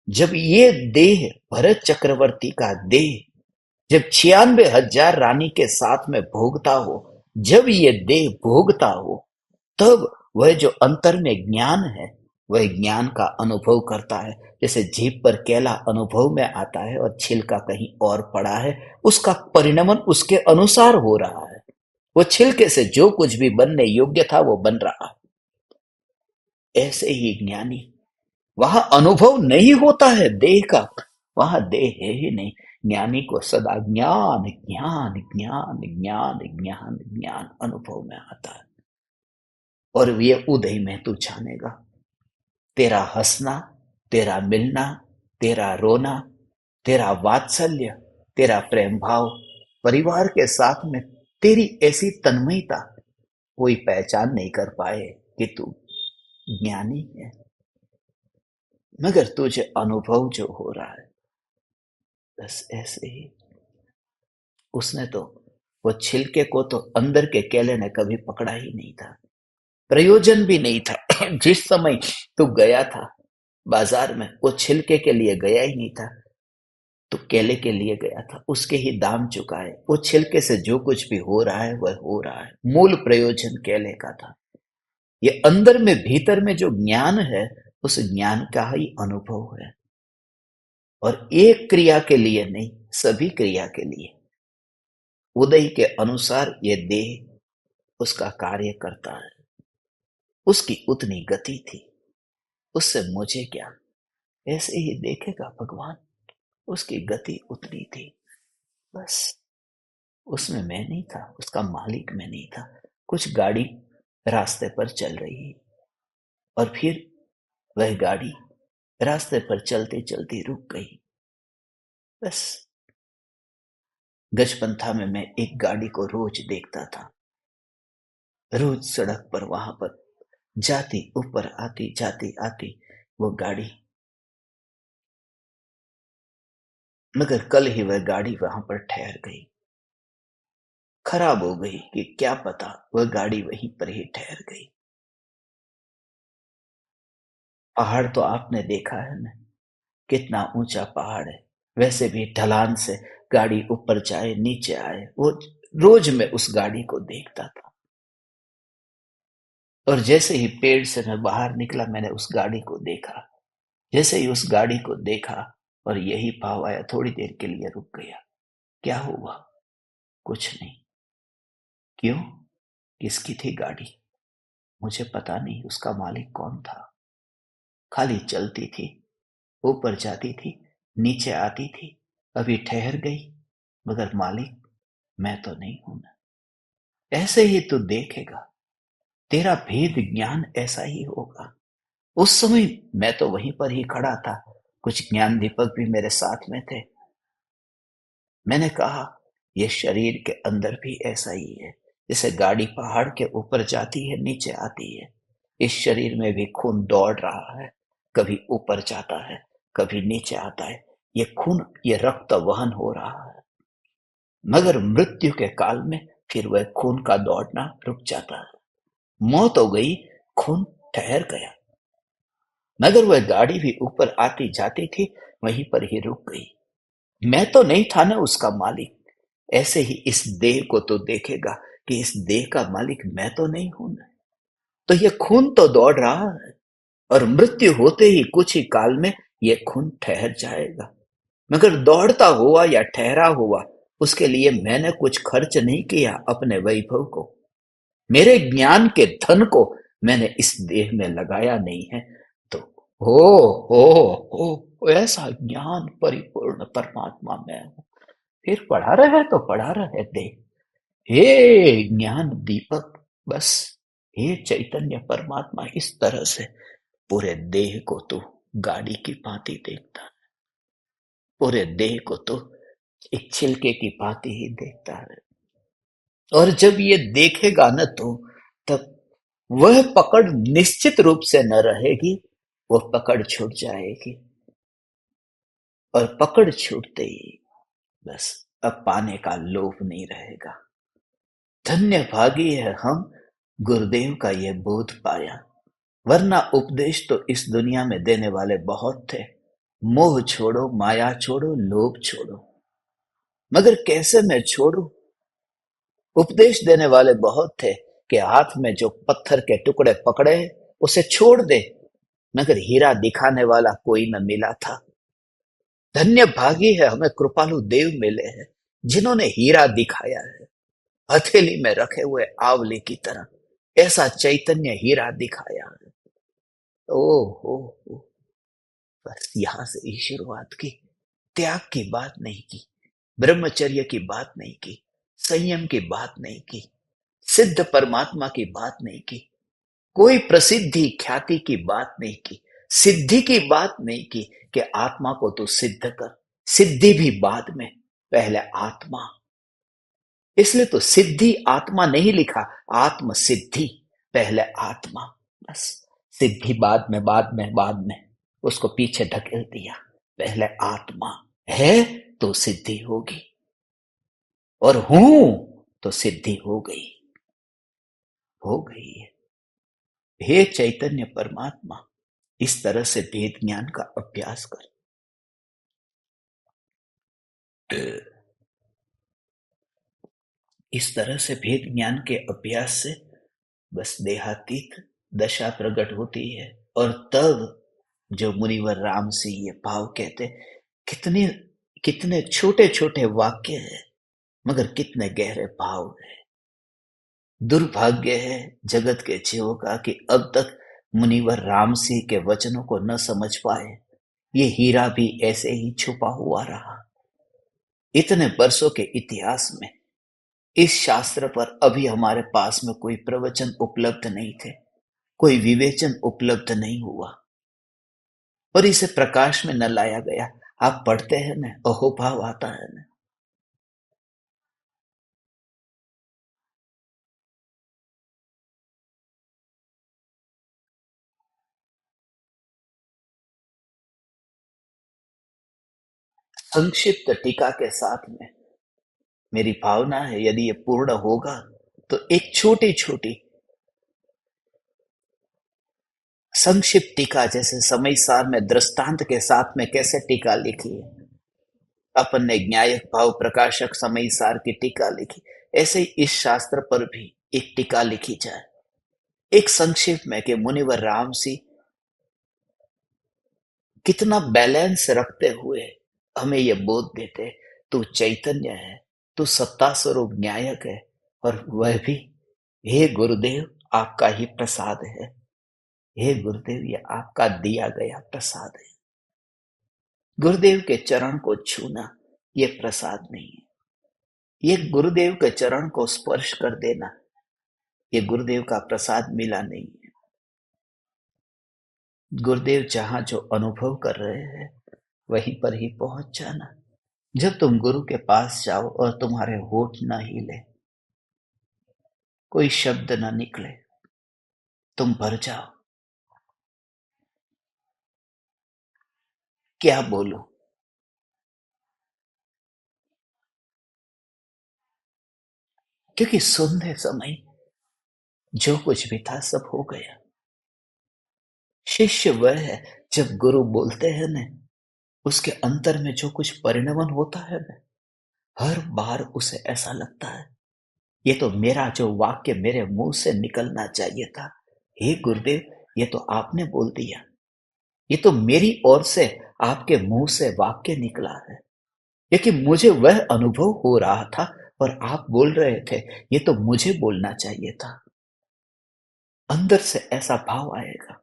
जब ये देह, भरत चक्रवर्ती का देह जब 96,000 रानी के साथ में भोगता हो, जब ये देह भोगता हो, तब वह जो अंतर में ज्ञान है, वह ज्ञान का अनुभव करता है। जैसे जीभ पर केला अनुभव में आता है और छिलका कहीं और पड़ा है, उसका परिणमन उसके अनुसार हो रहा है। वो छिलके से जो कुछ भी बनने योग्य था वो बन रहा है। ऐसे ही ज्ञानी, वहां अनुभव नहीं होता है देह का, वहां देह है ही नहीं। ज्ञानी को सदा ज्ञान ज्ञान ज्ञान ज्ञान ज्ञान ज्ञान अनुभव में आता है। और ये उदय में तू जानेगा, तेरा हंसना, तेरा मिलना, तेरा रोना, तेरा वात्सल्य, तेरा प्रेम भाव, परिवार के साथ में तेरी ऐसी तन्मयता, कोई पहचान नहीं कर पाए कि तू ज्ञानी है। मगर तुझे अनुभव जो हो रहा है, बस ऐसे ही। उसने तो वो छिलके को तो अंदर के केले ने कभी पकड़ा ही नहीं था, प्रयोजन भी नहीं था। जिस समय तू गया था बाजार में, वो छिलके के लिए गया ही नहीं था, तो केले के लिए गया था। उसके ही दाम चुकाए। वो छिलके से जो कुछ भी हो रहा है वह हो रहा है, मूल प्रयोजन केले का था। ये अंदर में भीतर में जो ज्ञान है, उस ज्ञान का ही अनुभव है। और एक क्रिया के लिए नहीं, सभी क्रिया के लिए उदय के अनुसार ये देह उसका कार्य करता है। उसकी उतनी गति थी, उससे मुझे क्या, ऐसे ही देखेगा भगवान। उसकी गति उतनी थी, बस। उसमें मैं नहीं था, उसका मालिक मैं नहीं था। कुछ गाड़ी रास्ते पर चल रही, और फिर वह गाड़ी रास्ते पर चलते चलते रुक गई। बस गजपंथा में मैं एक गाड़ी को रोज देखता था, रोज सड़क पर वहां पर जाती, ऊपर आती जाती आती वो गाड़ी। मगर कल ही वह गाड़ी वहां पर ठहर गई, खराब हो गई कि क्या पता, वह गाड़ी वहीं पर ही ठहर गई। पहाड़ तो आपने देखा है ना, कितना ऊंचा पहाड़ है। वैसे भी ढलान से गाड़ी ऊपर जाए नीचे आए, वो रोज मैं उस गाड़ी को देखता था। और जैसे ही पेड़ से मैं बाहर निकला, मैंने उस गाड़ी को देखा। जैसे ही उस गाड़ी को देखा, और यही भाव आया, थोड़ी देर के लिए रुक गया। क्या हुआ? कुछ नहीं। क्यों? किसकी थी गाड़ी? मुझे पता नहीं उसका मालिक कौन था। खाली चलती थी, ऊपर जाती थी, नीचे आती थी, अभी ठहर गई, मगर मालिक मैं तो नहीं हूं ना। ऐसे ही तू देखेगा, तेरा भेद ज्ञान ऐसा ही होगा। उस समय मैं तो वहीं पर ही खड़ा था, कुछ ज्ञान दीपक भी मेरे साथ में थे। मैंने कहा, यह शरीर के अंदर भी ऐसा ही है। जैसे गाड़ी पहाड़ के ऊपर जाती है, नीचे आती है, इस शरीर में भी खून दौड़ रहा है, कभी ऊपर जाता है, कभी नीचे आता है। ये खून, ये रक्त वहन हो रहा है। मगर मृत्यु के काल में फिर वह खून का दौड़ना रुक जाता है। मौत हो गई, खून ठहर गया। मगर वह गाड़ी भी ऊपर आती जाती थी, वहीं पर ही रुक गई। मैं तो नहीं था ना उसका मालिक। ऐसे ही इस देह को तो देखेगा कि इस देह का मालिक मैं तो नहीं हूं ना। तो ये खून तो दौड़ रहा है, और मृत्यु होते ही कुछ ही काल में ये खून ठहर जाएगा। मगर दौड़ता हुआ या ठहरा हुआ, उसके लिए मैंने कुछ खर्च नहीं किया अपने वैभव को, मेरे ज्ञान के धन को मैंने इस देह में लगाया नहीं है। तो हो ऐसा ज्ञान परिपूर्ण परमात्मा में हूँ। फिर पढ़ा रहे तो पढ़ा रहे दे, हे ज्ञान दीपक, बस हे चैतन्य परमात्मा, इस तरह से पूरे देह को तू गाड़ी की भांति देखता है, पूरे देह को तू एक छिलके की भांति ही देखता है। और जब ये देखेगा न तो तब वह पकड़ निश्चित रूप से न रहेगी, वो पकड़ छूट जाएगी। और पकड़ छूटते ही बस अब पाने का लोभ नहीं रहेगा। धन्य भागी है हम, गुरुदेव का ये बोध पाया, वरना उपदेश तो इस दुनिया में देने वाले बहुत थे। मोह छोड़ो, माया छोड़ो, लोभ छोड़ो, मगर कैसे मैं छोड़ू? उपदेश देने वाले बहुत थे कि हाथ में जो पत्थर के टुकड़े पकड़े उसे छोड़ दे, मगर हीरा दिखाने वाला कोई न मिला था। धन्य भागी है हमें कृपालु देव मिले हैं, जिन्होंने हीरा दिखाया है, हथेली में रखे हुए आंवले की तरह ऐसा चैतन्य हीरा दिखाया है। ओ, बस यहां से ही शुरुआत की। त्याग की बात नहीं की, ब्रह्मचर्य की बात नहीं की, संयम की बात नहीं की, सिद्ध परमात्मा की बात नहीं की, कोई प्रसिद्धि ख्याति की बात नहीं की, सिद्धि की बात नहीं की कि आत्मा को तू सिद्ध कर। सिद्धि भी बाद में, पहले आत्मा। इसलिए तो सिद्धि आत्मा नहीं लिखा, आत्म सिद्धि, पहले आत्मा। बस सिद्धि बाद में, बाद में, बाद में उसको पीछे ढकेल दिया। पहले आत्मा है तो सिद्धि होगी, और हूं तो सिद्धि हो गई, हो गई है। हे चैतन्य परमात्मा, इस तरह से भेद ज्ञान का अभ्यास कर। इस तरह से भेद ज्ञान के अभ्यास से बस देहातीत दशा प्रकट होती है। और तब जो मुनिवर राम सिंह ये भाव कहते, कितने कितने छोटे छोटे वाक्य है, मगर कितने गहरे भाव है। दुर्भाग्य है जगत के जीवों का कि अब तक मुनिवर राम सिंह के वचनों को न समझ पाए। ये हीरा भी ऐसे ही छुपा हुआ रहा। इतने वर्षों के इतिहास में इस शास्त्र पर अभी हमारे पास में कोई प्रवचन उपलब्ध नहीं थे, कोई विवेचन उपलब्ध नहीं हुआ, और इसे प्रकाश में न लाया गया। आप पढ़ते हैं ना, अहोभाव आता है ना। संक्षिप्त टीका के साथ में मेरी भावना है, यदि ये पूर्ण होगा तो एक छोटी छोटी संक्षिप्त टीका, जैसे समय सार में दृष्टांत के साथ में कैसे टीका लिखी है, अपन ने न्यायिक भाव प्रकाशक समय सार की टीका लिखी, ऐसे ही इस शास्त्र पर भी एक टीका लिखी जाए, एक संक्षिप्त में कि मुनिवर राम सी कितना बैलेंस रखते हुए हमें ये बोध देते, तू चैतन्य है, तू सत्ता स्वरूप न्यायक है, और वह भी हे गुरुदेव आपका ही प्रसाद है। हे गुरुदेव, ये आपका दिया गया प्रसाद है। गुरुदेव के चरण को छूना ये प्रसाद नहीं है, ये गुरुदेव के चरण को स्पर्श कर देना ये गुरुदेव का प्रसाद मिला नहीं है। गुरुदेव जहां जो अनुभव कर रहे हैं वहीं पर ही पहुंच जाना। जब तुम गुरु के पास जाओ और तुम्हारे होठ न हिले, कोई शब्द न निकले, तुम भर जाओ, क्या बोलो? क्योंकि सुनते समय जो कुछ भी था सब हो गया। शिष्य वह है जब गुरु बोलते हैं ना, उसके अंतर में जो कुछ परिणमन होता है ना, हर बार उसे ऐसा लगता है ये तो मेरा जो वाक्य मेरे मुंह से निकलना चाहिए था, हे गुरुदेव ये तो आपने बोल दिया, ये तो मेरी ओर से आपके मुंह से वाक्य निकला है। क्योंकि मुझे वह अनुभव हो रहा था और आप बोल रहे थे, ये तो मुझे बोलना चाहिए था। अंदर से ऐसा भाव आएगा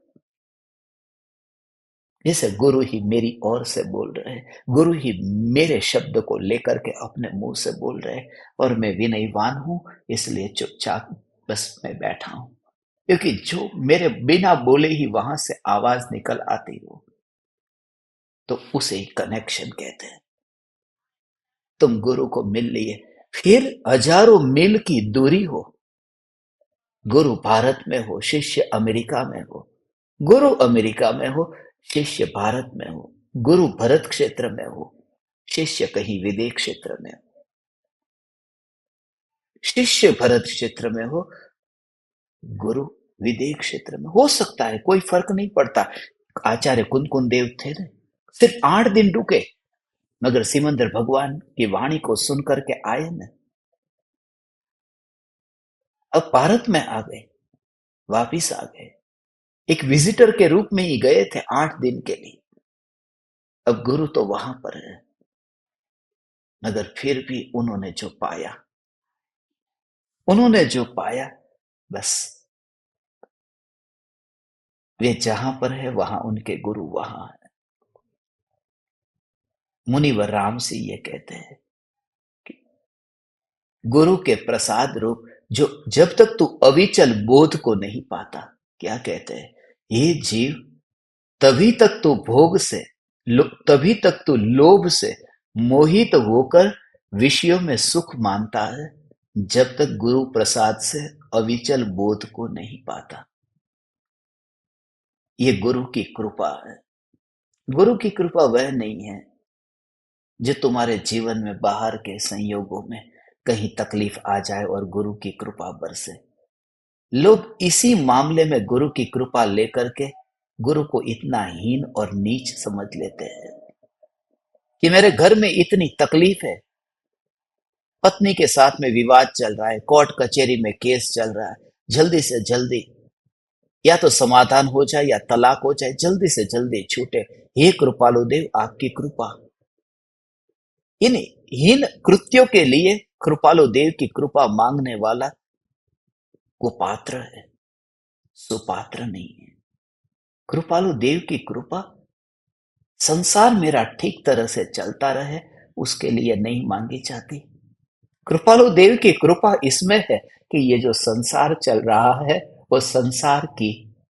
जैसे गुरु ही मेरी ओर से बोल रहे हैं, गुरु ही मेरे शब्द को लेकर के अपने मुंह से बोल रहे हैं, और मैं विनयवान हूं, इसलिए चुपचाप बस मैं बैठा हूं। क्योंकि जो मेरे बिना बोले ही वहां से आवाज निकल आती हो, तो उसे ही कनेक्शन कहते हैं। तुम गुरु को मिल लिए, फिर हजारों मील की दूरी हो, गुरु भारत में हो, शिष्य अमेरिका में हो, गुरु अमेरिका में हो, शिष्य भारत में हो, गुरु भरत क्षेत्र में हो, शिष्य कहीं विदेश क्षेत्र में हो, शिष्य भरत क्षेत्र में हो, गुरु विदेश क्षेत्र में हो सकता है, कोई फर्क नहीं पड़ता। आचार्य कुंदकुन देव थे ना, सिर्फ 8 दिन रुके, मगर सिमंदर भगवान की वाणी को सुन करके आए ना, अब भारत में आ गए, वापिस आ गए, एक विजिटर के रूप में ही गए थे 8 दिन के लिए। अब गुरु तो वहां पर है, मगर फिर भी उन्होंने जो पाया, बस वे जहां पर है वहां उनके गुरु वहां है। मुनिवर राम से ये कहते हैं कि गुरु के प्रसाद रूप, जो जब तक तू अविचल बोध को नहीं पाता, क्या कहते हैं, ये जीव, तभी तक तू भोग से, तभी तक तू लोभ से मोहित होकर विषयों में सुख मानता है, जब तक गुरु प्रसाद से अविचल बोध को नहीं पाता। ये गुरु की कृपा है। गुरु की कृपा वह नहीं है जो तुम्हारे जीवन में बाहर के संयोगों में कहीं तकलीफ आ जाए और गुरु की कृपा बरसे। लोग इसी मामले में गुरु की कृपा लेकर के गुरु को इतना हीन और नीच समझ लेते हैं कि मेरे घर में इतनी तकलीफ है, पत्नी के साथ में विवाद चल रहा है, कोर्ट कचहरी में केस चल रहा है, जल्दी से जल्दी या तो समाधान हो जाए या तलाक हो जाए, जल्दी से जल्दी छूटे। हे कृपालु देव, आपकी कृपा। इन हीन कृत्यों के लिए कृपालु देव की कृपा मांगने वाला कुपात्र है, सुपात्र नहीं है। कृपालु देव की कृपा, संसार मेरा ठीक तरह से चलता रहे, उसके लिए नहीं मांगी जाती। कृपालु देव की कृपा इसमें है कि ये जो संसार चल रहा है, वो संसार की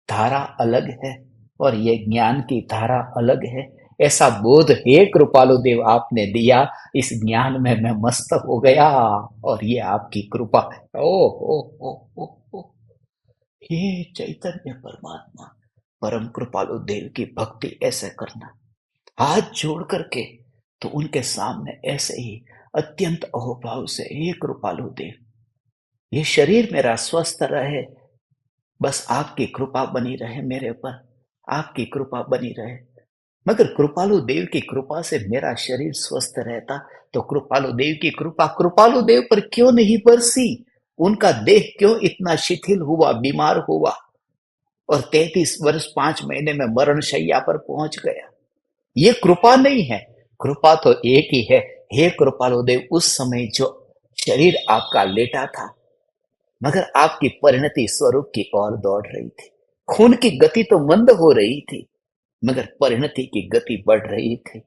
धारा अलग है और ये ज्ञान की धारा अलग है। ऐसा बोध हे कृपालु देव आपने दिया, इस ज्ञान में मैं मस्त हो गया, और ये आपकी कृपा है। ओ हे चैतन्य परमात्मा, परम कृपालु देव की भक्ति ऐसे करना, हाथ जोड़ करके, तो उनके सामने ऐसे ही अत्यंत अहोभाव से, हे कृपालु देव, ये शरीर मेरा स्वस्थ रहे, बस आपकी कृपा बनी रहे मेरे ऊपर, आपकी कृपा बनी रहे। मगर कृपालु देव की कृपा से मेरा शरीर स्वस्थ रहता, तो कृपालु देव की कृपा कृपालु देव पर क्यों नहीं बरसी? उनका देह क्यों इतना शिथिल हुआ, बीमार हुआ, और 33 वर्ष 5 महीने में मरण शैया पर पहुंच गया? ये कृपा नहीं है, कृपा तो एक ही है। हे कृपालु देव, उस समय जो शरीर आपका लेटा था, मगर आपकी परिणति स्वरूप की ओर दौड़ रही थी, खून की गति तो मंद हो रही थी, मगर परिणति की गति बढ़ रही थी।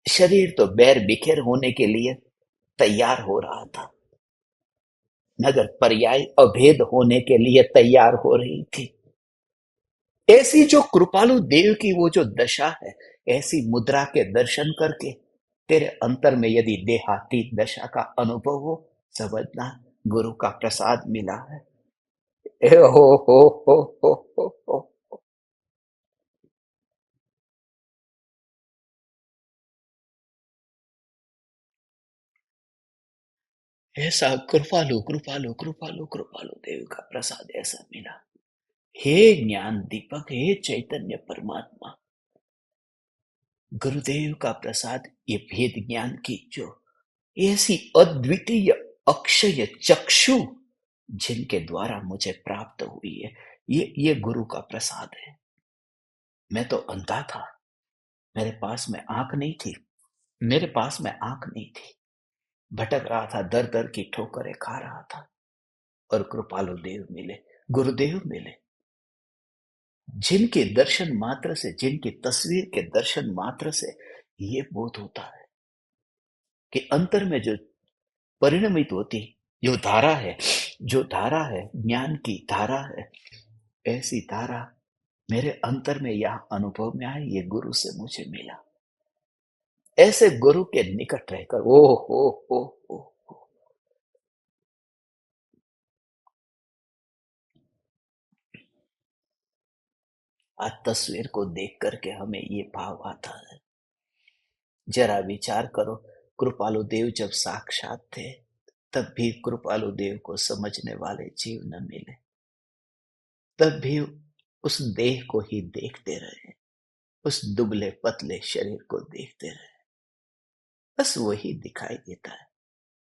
शरीर तो बैर बिखेर होने के लिए तैयार हो रहा था, मगर पर्याय अभेद होने के लिए तैयार हो रही थी। ऐसी जो कृपालु देव की वो जो दशा है, ऐसी मुद्रा के दर्शन करके तेरे अंतर में यदि देहातीत दशा का अनुभव हो, समझना गुरु का प्रसाद मिला है। ए हो। ऐसा कृपालु कृपालु कृपालु कृपालु देव का प्रसाद ऐसा मिला। हे ज्ञान दीपक, हे चैतन्य परमात्मा, गुरुदेव का प्रसाद, ये भेद ज्ञान की जो ऐसी अद्वितीय अक्षय चक्षु जिनके द्वारा मुझे प्राप्त हुई है, ये गुरु का प्रसाद है। मैं तो अंधा था, मेरे पास में आंख नहीं थी, मेरे पास में आंख नहीं थी, भटक रहा था, दर दर की ठोकरें खा रहा था, और कृपालु देव मिले, गुरुदेव मिले, जिनके दर्शन मात्र से, जिनकी तस्वीर के दर्शन मात्र से ये बोध होता है कि अंतर में जो परिणमित होती, जो धारा है, जो धारा है, ज्ञान की धारा है, ऐसी धारा मेरे अंतर में यहाँ अनुभव में आई, ये गुरु से मुझे मिला। ऐसे गुरु के निकट रहकर ओ आज तस्वीर को देख करके हमें ये भाव आता है। जरा विचार करो, कृपालु देव जब साक्षात थे, तब भी कृपालु देव को समझने वाले जीव न मिले, तब भी उस देह को ही देखते रहे, उस दुबले पतले शरीर को देखते रहे, बस वही दिखाई देता है।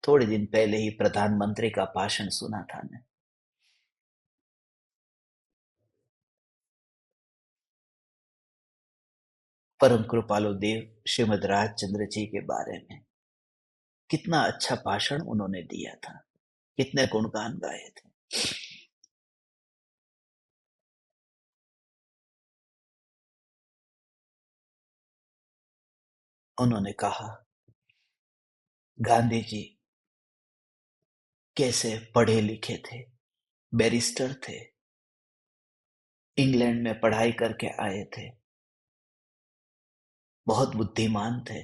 थोड़े दिन पहले ही प्रधानमंत्री का भाषण सुना था मैं। परम कृपालु देव श्रीमद राजचंद्र जी के बारे में कितना अच्छा भाषण उन्होंने दिया था, कितने गुणगान गाए थे। उन्होंने कहा गांधी जी कैसे पढ़े लिखे थे, बैरिस्टर थे, इंग्लैंड में पढ़ाई करके आए थे, बहुत बुद्धिमान थे,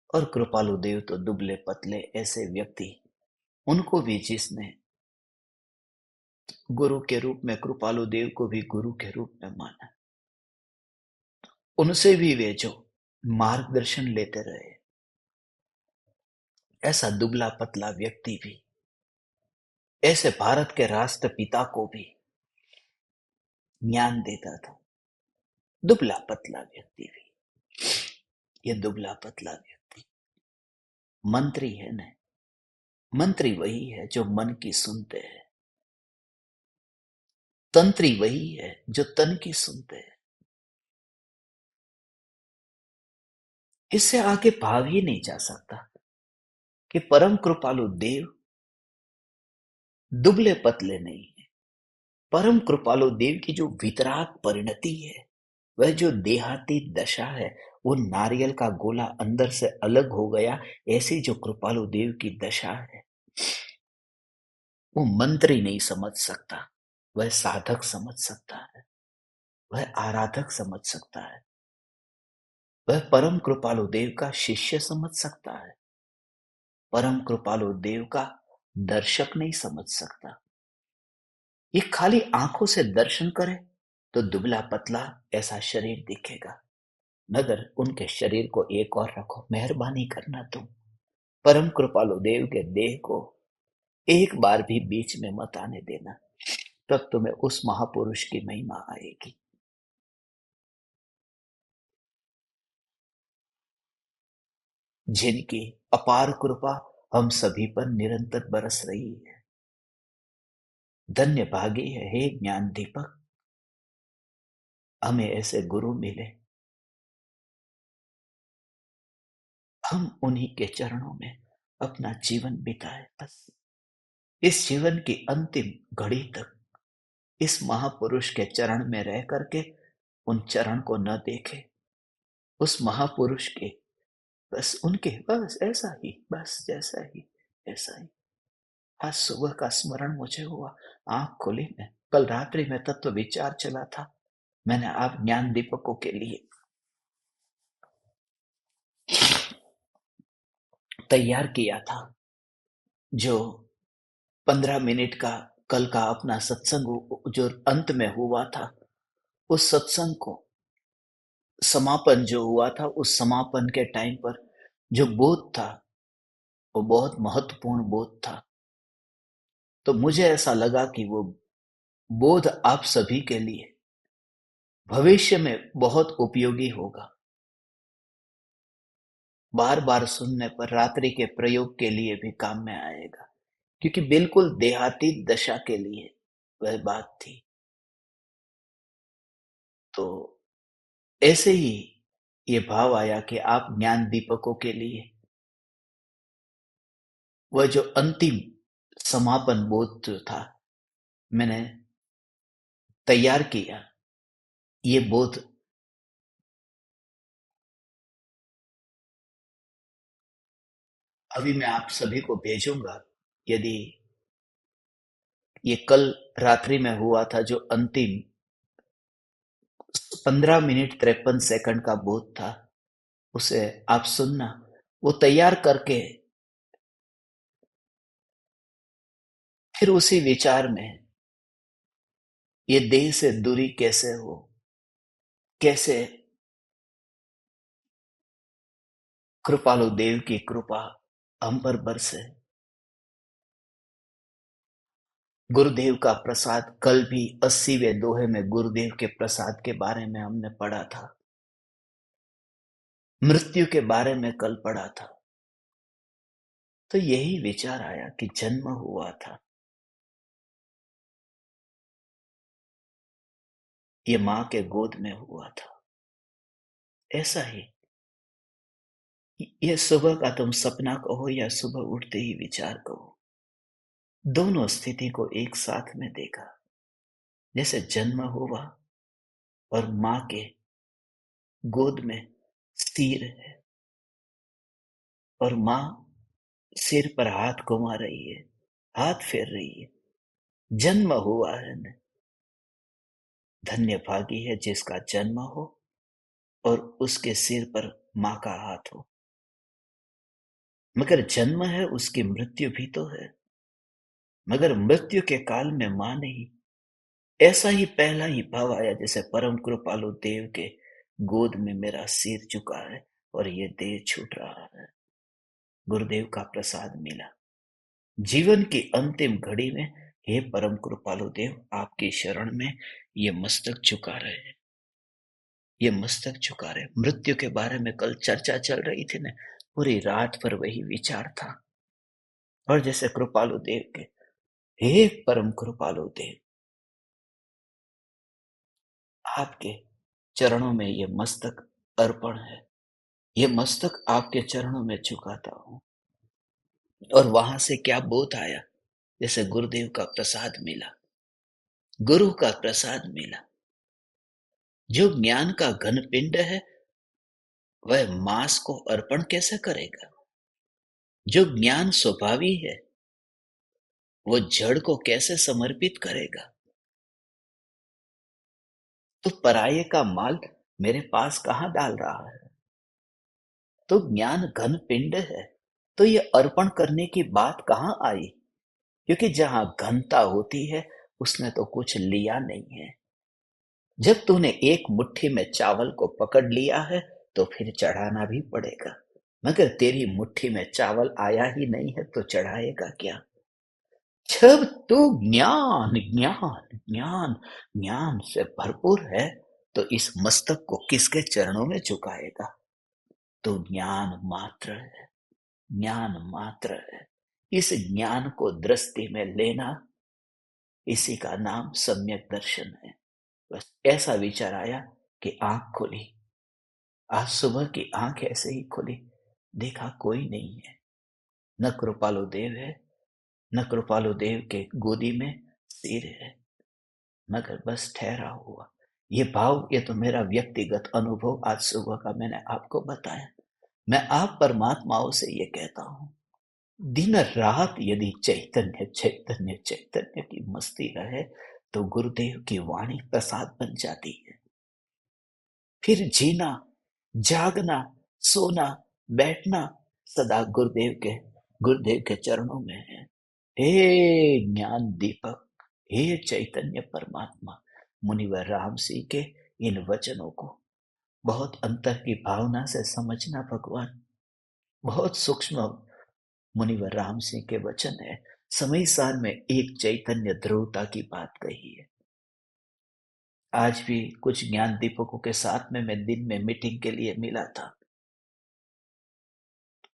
और कृपालु देव तो दुबले पतले ऐसे व्यक्ति, उनको भी जिसने गुरु के रूप में, कृपालु देव को भी गुरु के रूप में माना, उनसे भी वे जो मार्गदर्शन लेते रहे, ऐसा दुबला पतला व्यक्ति भी, ऐसे भारत के राष्ट्रपिता को भी ज्ञान देता था। दुबला पतला व्यक्ति भी, ये दुबला पतला व्यक्ति मंत्री है न, मंत्री वही है जो मन की सुनते हैं, तंत्री वही है जो तन की सुनते हैं। इससे आगे भाव ही नहीं जा सकता कि परम कृपालु देव दुबले पतले नहीं है। परम कृपालु देव की जो वितराग परिणति है, वह जो देहाती दशा है, वो नारियल का गोला अंदर से अलग हो गया, ऐसी जो कृपालु देव की दशा है, वो मंत्री नहीं समझ सकता, वह साधक समझ सकता है, वह आराधक समझ सकता है, वह परम कृपालु देव का शिष्य समझ सकता है, परम कृपालु देव का दर्शक नहीं समझ सकता। ये खाली आंखों से दर्शन करे तो दुबला पतला ऐसा शरीर दिखेगा, मगर उनके शरीर को एक और रखो, मेहरबानी करना तुम परम कृपालु देव के देह को एक बार भी बीच में मत आने देना, तब तुम्हें उस महापुरुष की महिमा आएगी। जिनकी अपार कृपा हम सभी पर निरंतर बरस रही है। धन्य भागी है हे ज्ञान दीपक, हमें ऐसे गुरु मिले, हम उन्हीं के चरणों में अपना जीवन बिताए। बस इस जीवन की अंतिम घड़ी तक इस महापुरुष के चरण में रह करके उन चरण को न देखे, उस महापुरुष के, बस उनके, बस ऐसा ही, बस जैसा ही ऐसा ही। आज सुबह का स्मरण मुझे हुआ, आंख खुली में, कल रात्रि में तत्व विचार चला था, मैंने आप ज्ञान दीपकों के लिए तैयार किया था। जो 15 मिनट का कल का अपना सत्संग जो अंत में हुआ था, उस सत्संग को समापन जो हुआ था, उस समापन के टाइम पर जो बोध था, वो बहुत महत्वपूर्ण बोध था। तो मुझे ऐसा लगा कि वो बोध आप सभी के लिए भविष्य में बहुत उपयोगी होगा। बार बार सुनने पर रात्रि के प्रयोग के लिए भी काम में आएगा, क्योंकि बिल्कुल देहाती दशा के लिए वह बात थी। तो ऐसे ही ये भाव आया कि आप ज्ञान दीपकों के लिए वह जो अंतिम समापन बोध जो था, मैंने तैयार किया, ये बोध अभी मैं आप सभी को भेजूंगा। यदि ये कल रात्रि में हुआ था, जो अंतिम 15 मिनट 53 सेकंड का बोध था, उसे आप सुनना। वो तैयार करके फिर उसी विचार में ये देह से दूरी कैसे हो, कैसे कृपालु देव की कृपा हम पर बरसे, गुरुदेव का प्रसाद। कल भी 80वें दोहे में गुरुदेव के प्रसाद के बारे में हमने पढ़ा था, मृत्यु के बारे में कल पढ़ा था। तो यही विचार आया कि जन्म हुआ था, ये मां के गोद में हुआ था। ऐसा ही ये सुबह का तुम सपना कहो या सुबह उठते ही विचार कहो, दोनों स्थिति को एक साथ में देखा। जैसे जन्म हुआ और मां के गोद में सिर है, और मां सिर पर हाथ घुमा रही है, हाथ फेर रही है। जन्म हुआ है न, धन्य भागी है जिसका जन्म हो और उसके सिर पर मां का हाथ हो। मगर जन्म है, उसकी मृत्यु भी तो है, मगर मृत्यु के काल में मां नहीं। ऐसा ही पहला ही भाव आया, जैसे परम कृपालु देव के गोद में मेरा सिर झुका है और ये देह छूट रहा है। गुरुदेव का प्रसाद मिला जीवन की अंतिम घड़ी में। हे परम कृपालु देव, आपकी शरण में ये मस्तक झुका रहे हैं, ये मस्तक झुका रहे। मृत्यु के बारे में कल चर्चा चल रही थी ना, पूरी रात पर वही विचार था। और जैसे कृपालु देव के, हे परम कृपालु देव, आपके चरणों में ये मस्तक अर्पण है, ये मस्तक आपके चरणों में झुकाता हूं। और वहां से क्या बोध आया, जैसे गुरुदेव का प्रसाद मिला, गुरु का प्रसाद मिला। जो ज्ञान का घन पिंड है, वह मांस को अर्पण कैसे करेगा? जो ज्ञान स्वभावी है, वो जड़ को कैसे समर्पित करेगा? तो पराये का माल मेरे पास कहां डाल रहा है? तो ज्ञान घन पिंड है, तो ये अर्पण करने की बात कहां आई? क्योंकि जहां घनता होती है, उसने तो कुछ लिया नहीं है। जब तूने एक मुट्ठी में चावल को पकड़ लिया है, तो फिर चढ़ाना भी पड़ेगा। मगर तेरी मुट्ठी में चावल आया ही नहीं है, तो चढ़ाएगा क्या? जब तू ज्ञान ज्ञान ज्ञान ज्ञान से भरपूर है, तो इस मस्तक को किसके चरणों में झुकाएगा? तो ज्ञान मात्र है, ज्ञान मात्र है। इस ज्ञान को दृष्टि में लेना, इसी का नाम सम्यक दर्शन है। बस ऐसा विचार आया कि आंख खुली, आज सुबह की आंख ऐसे ही खुली, देखा कोई नहीं है, न कृपालु देव है, न कृपालु देव के गोदी में सिर है, मगर बस ठहरा हुआ। ये भाव, ये तो मेरा व्यक्तिगत अनुभव आज सुबह का मैंने आपको बताया। मैं आप परमात्माओं से ये कहता हूं, दिन रात यदि चैतन्य चैतन्य चैतन्य की मस्ती रहे, तो गुरुदेव की वाणी प्रसाद बन जाती है। फिर जीना, जागना, सोना, बैठना सदा गुरुदेव के चरणों में है। हे ज्ञान दीपक, हे चैतन्य परमात्मा, मुनिवर राम सिंह के इन वचनों को बहुत अंतर की भावना से समझना भगवान। बहुत सूक्ष्म मुनिवर राम सिंह के वचन है। समय सार में एक चैतन्य ध्रुवता की बात कही है। आज भी कुछ ज्ञान दीपकों के साथ में मैं दिन में मीटिंग के लिए मिला था,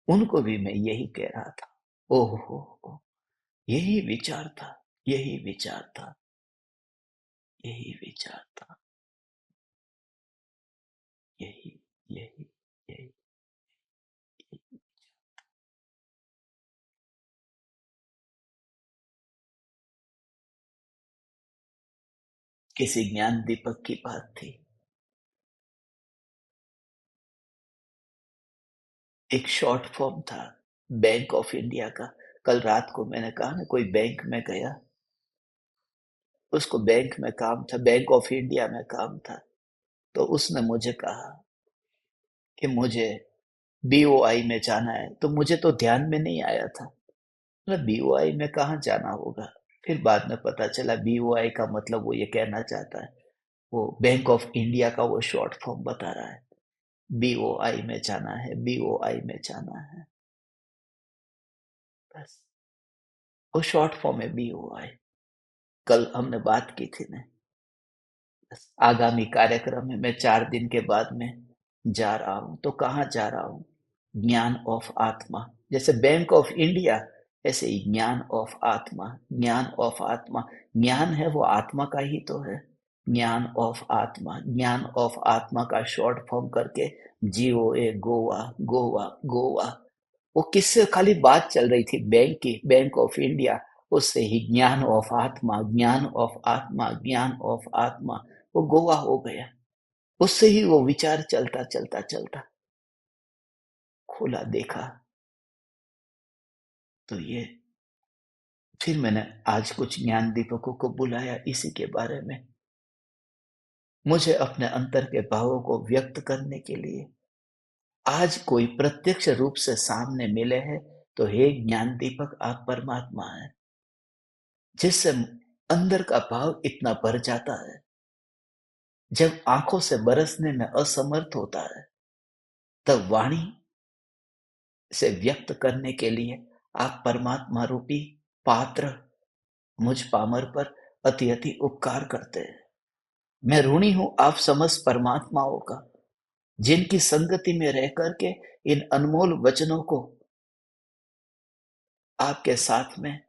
उनको भी मैं यही कह रहा था। ओहो, यही विचार था, यही विचार था, यही विचार था, यही यही यही किसी ज्ञान दीपक की बात थी। एक शॉर्ट फॉर्म था बैंक ऑफ इंडिया का। कल रात को मैंने कहा ना, कोई बैंक में गया, उसको बैंक में काम था, बैंक ऑफ इंडिया में काम था, तो उसने मुझे कहा कि मुझे बीओआई में जाना है। तो मुझे तो ध्यान में नहीं आया था, मतलब बीओआई में कहाँ जाना होगा। फिर बाद में पता चला बीओआई का मतलब वो ये कहना चाहता है, वो बैंक ऑफ इंडिया का वो शॉर्ट फॉर्म बता रहा है, बीओआई में जाना है, बीओआई में जाना है, बस वो शॉर्ट फॉर्म है बीओआई। कल हमने बात की थी ना, बस आगामी कार्यक्रम में मैं 4 दिन के बाद में जा रहा हूँ। तो कहाँ जा रहा हूँ? ज्ञान ऑफ आत्मा। जैसे बैंक ऑफ इंडिया, ऐसे ही ज्ञान ऑफ आत्मा। ज्ञान ऑफ आत्मा, ज्ञान है वो आत्मा का ही तो है। ज्ञान ऑफ आत्मा, ज्ञान ऑफ आत्मा का शॉर्ट फॉर्म करके जीओए, गोवा गोवा गोवा। वो किससे खाली बात चल रही थी? बैंक की, बैंक ऑफ इंडिया। उससे ही ज्ञान ऑफ आत्मा, ज्ञान ऑफ आत्मा, ज्ञान ऑफ आत्मा, वो गोवा हो गया। उससे ही वो विचार चलता चलता चलता खोला, देखा तो ये। फिर मैंने आज कुछ ज्ञान दीपकों को बुलाया इसी के बारे में, मुझे अपने अंतर के भावों को व्यक्त करने के लिए। आज कोई प्रत्यक्ष रूप से सामने मिले हैं तो हे ज्ञान दीपक, आप परमात्मा है, जिससे अंदर का भाव इतना भर जाता है, जब आंखों से बरसने में असमर्थ होता है, तब वाणी से व्यक्त करने के लिए आप परमात्मा रूपी पात्र मुझ पामर पर अति अति उपकार करते हैं। मैं ऋणी हूं आप समस्त परमात्माओं का, जिनकी संगति में रह करके इन अनमोल वचनों को आपके साथ में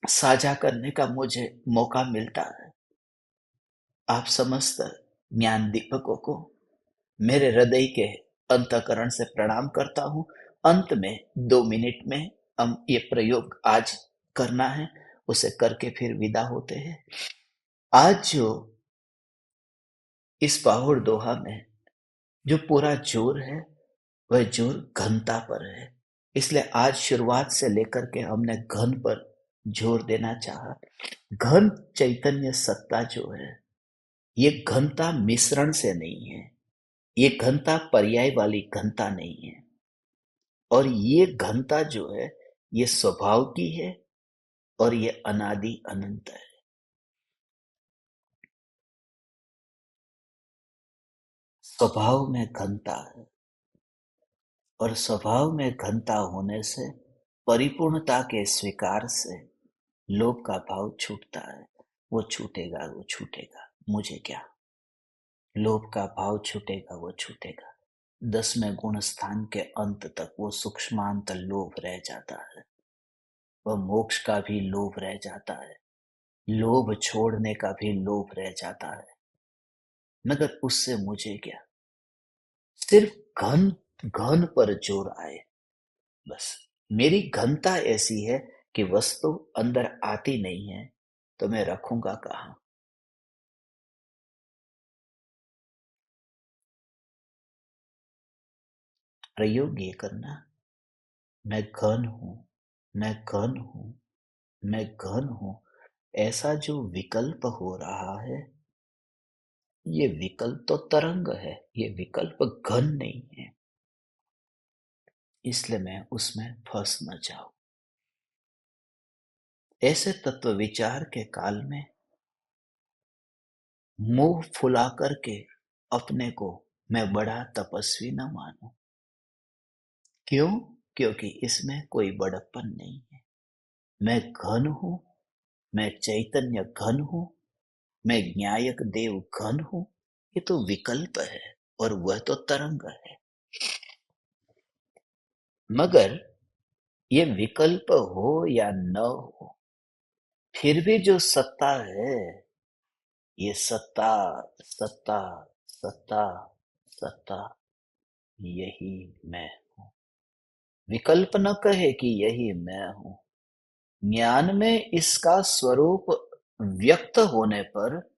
साझा करने का मुझे मौका मिलता है। आप समस्त ज्ञान दीपकों को मेरे हृदय के अंतःकरण से प्रणाम करता हूं। अंत में 2 मिनट में हम ये प्रयोग आज करना है, उसे करके फिर विदा होते हैं। आज जो इस बाहुड़ दोहा में जो पूरा जोर है, वह जोर घनता पर है। इसलिए आज शुरुआत से लेकर के हमने घन पर जोर देना चाहा। घन चैतन्य सत्ता जो है, ये घनता मिश्रण से नहीं है, ये घनता पर्याय वाली घनता नहीं है, और ये घनता जो है, ये स्वभाव की है और ये अनादि अनंत है। स्वभाव में घनता है, और स्वभाव में घनता होने से, परिपूर्णता के स्वीकार से लोभ का भाव छूटता है। वो छूटेगा, वो छूटेगा, मुझे क्या। लोभ का भाव छूटेगा, वो छूटेगा। 10वें गुण स्थान के अंत तक वो सूक्ष्मांत लोभ रह जाता है। वह मोक्ष का भी लोभ रह जाता है, लोभ छोड़ने का भी लोभ रह जाता है। मगर उससे मुझे क्या, सिर्फ घन घन पर जोर आए, बस। मेरी घनता ऐसी है कि वस्तु अंदर आती नहीं है, तो मैं रखूंगा कहाँ? प्रयोग ये करना, मैं घन हूं, मैं घन हूं, मैं घन हूं। ऐसा जो विकल्प हो रहा है, ये विकल्प तो तरंग है, ये विकल्प घन नहीं है। इसलिए मैं उसमें फंस न जाऊं। ऐसे तत्व विचार के काल में मुंह फुला करके अपने को मैं बड़ा तपस्वी न मानूं। क्यों? क्योंकि इसमें कोई बड़प्पन नहीं है। मैं घन हूं, मैं चैतन्य घन हूं, मैं ज्ञायक देव घन हूं। ये तो विकल्प है, और वह तो तरंग है। मगर ये विकल्प हो या न हो, फिर भी जो सत्ता है, ये सत्ता, सत्ता, सत्ता, सत्ता यही मैं हूं। विकल्प न कहे कि यही मैं हूं। ज्ञान में इसका स्वरूप व्यक्त होने पर,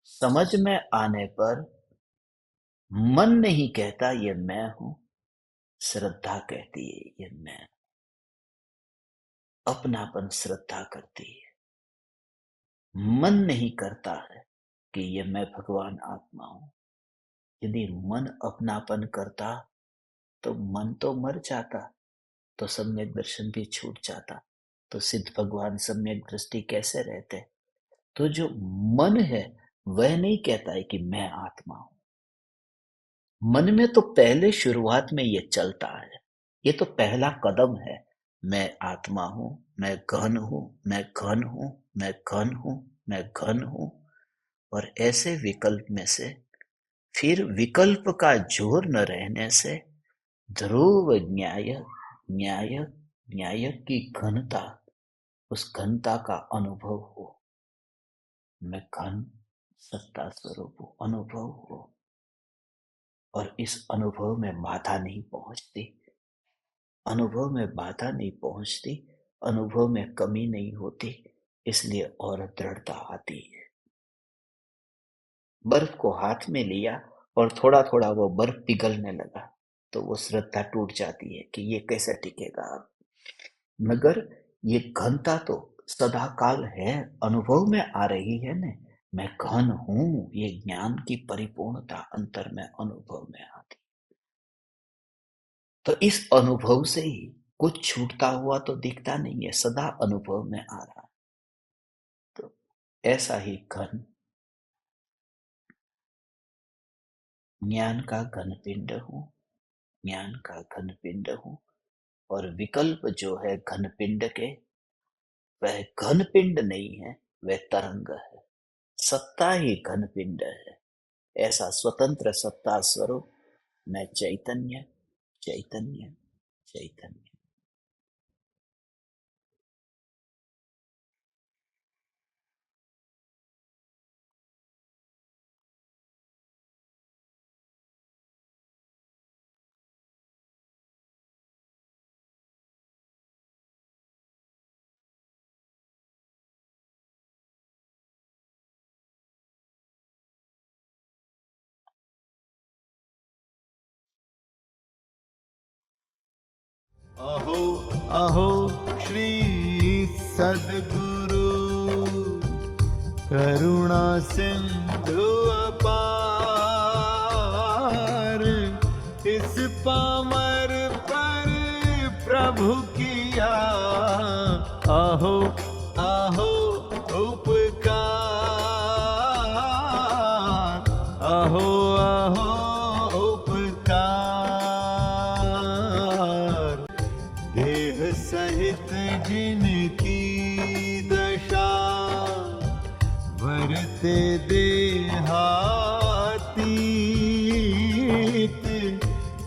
समझ में आने पर, मन नहीं कहता ये मैं हूं, श्रद्धा कहती है ये मैं हूं। अपनापन श्रद्धा करती है। मन नहीं करता है कि ये मैं भगवान आत्मा हूं। यदि मन अपनापन करता तो मन तो मर जाता, तो सम्यक दर्शन भी छूट जाता, तो सिद्ध भगवान सम्यक दृष्टि कैसे रहते? तो जो मन है वह नहीं कहता है कि मैं आत्मा हूं। मन में तो पहले शुरुआत में ये चलता है, ये तो पहला कदम है। मैं आत्मा हूं, मैं घन हूं, मैं घन हूं, मैं घन हूं, मैं घन हूं। और ऐसे विकल्प में से फिर विकल्प का जोर न रहने से ध्रुव न्याय की घनता, उस घनता का अनुभव हो। मैं घन सत्ता स्वरूप हूं, अनुभव हो। और इस अनुभव में बाधा नहीं पहुंचती, अनुभव में बाधा नहीं पहुंचती, अनुभव में कमी नहीं होती, इसलिए और दृढ़ता आती है। बर्फ को हाथ में लिया और थोड़ा थोड़ा वो बर्फ पिघलने लगा, तो वो श्रद्धा टूट जाती है कि ये कैसे टिकेगा। मगर ये घनता तो सदा काल है, अनुभव में आ रही है न। मैं घन हूं, ये ज्ञान की परिपूर्णता अंतर में अनुभव में आती। तो इस अनुभव से ही कुछ छूटता हुआ तो दिखता नहीं है, सदा अनुभव में आ रहा है। तो ऐसा ही घन ज्ञान का घनपिंड हूं, ज्ञान का घनपिंड हूं। और विकल्प जो है घनपिंड के, वह घनपिंड नहीं है, वह तरंग है। सत्ता ही घनपिंड है। ऐसा स्वतंत्र सत्ता स्वरूप मैं चैतन्य चैतन्य चैतन्य। अहो अहो श्री सद्गुरु, करुणा सिंधु अपार। इस पामर पर प्रभु किया अहो अहो उपकार, अहो अहो उपकार। देह सहित जिनकी दशा, वरते देहातीत,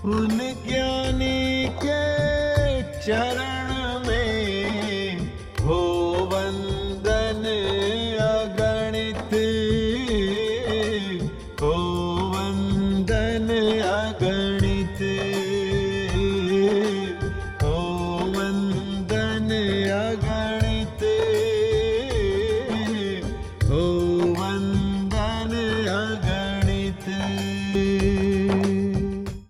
उन ज्ञानी के चरण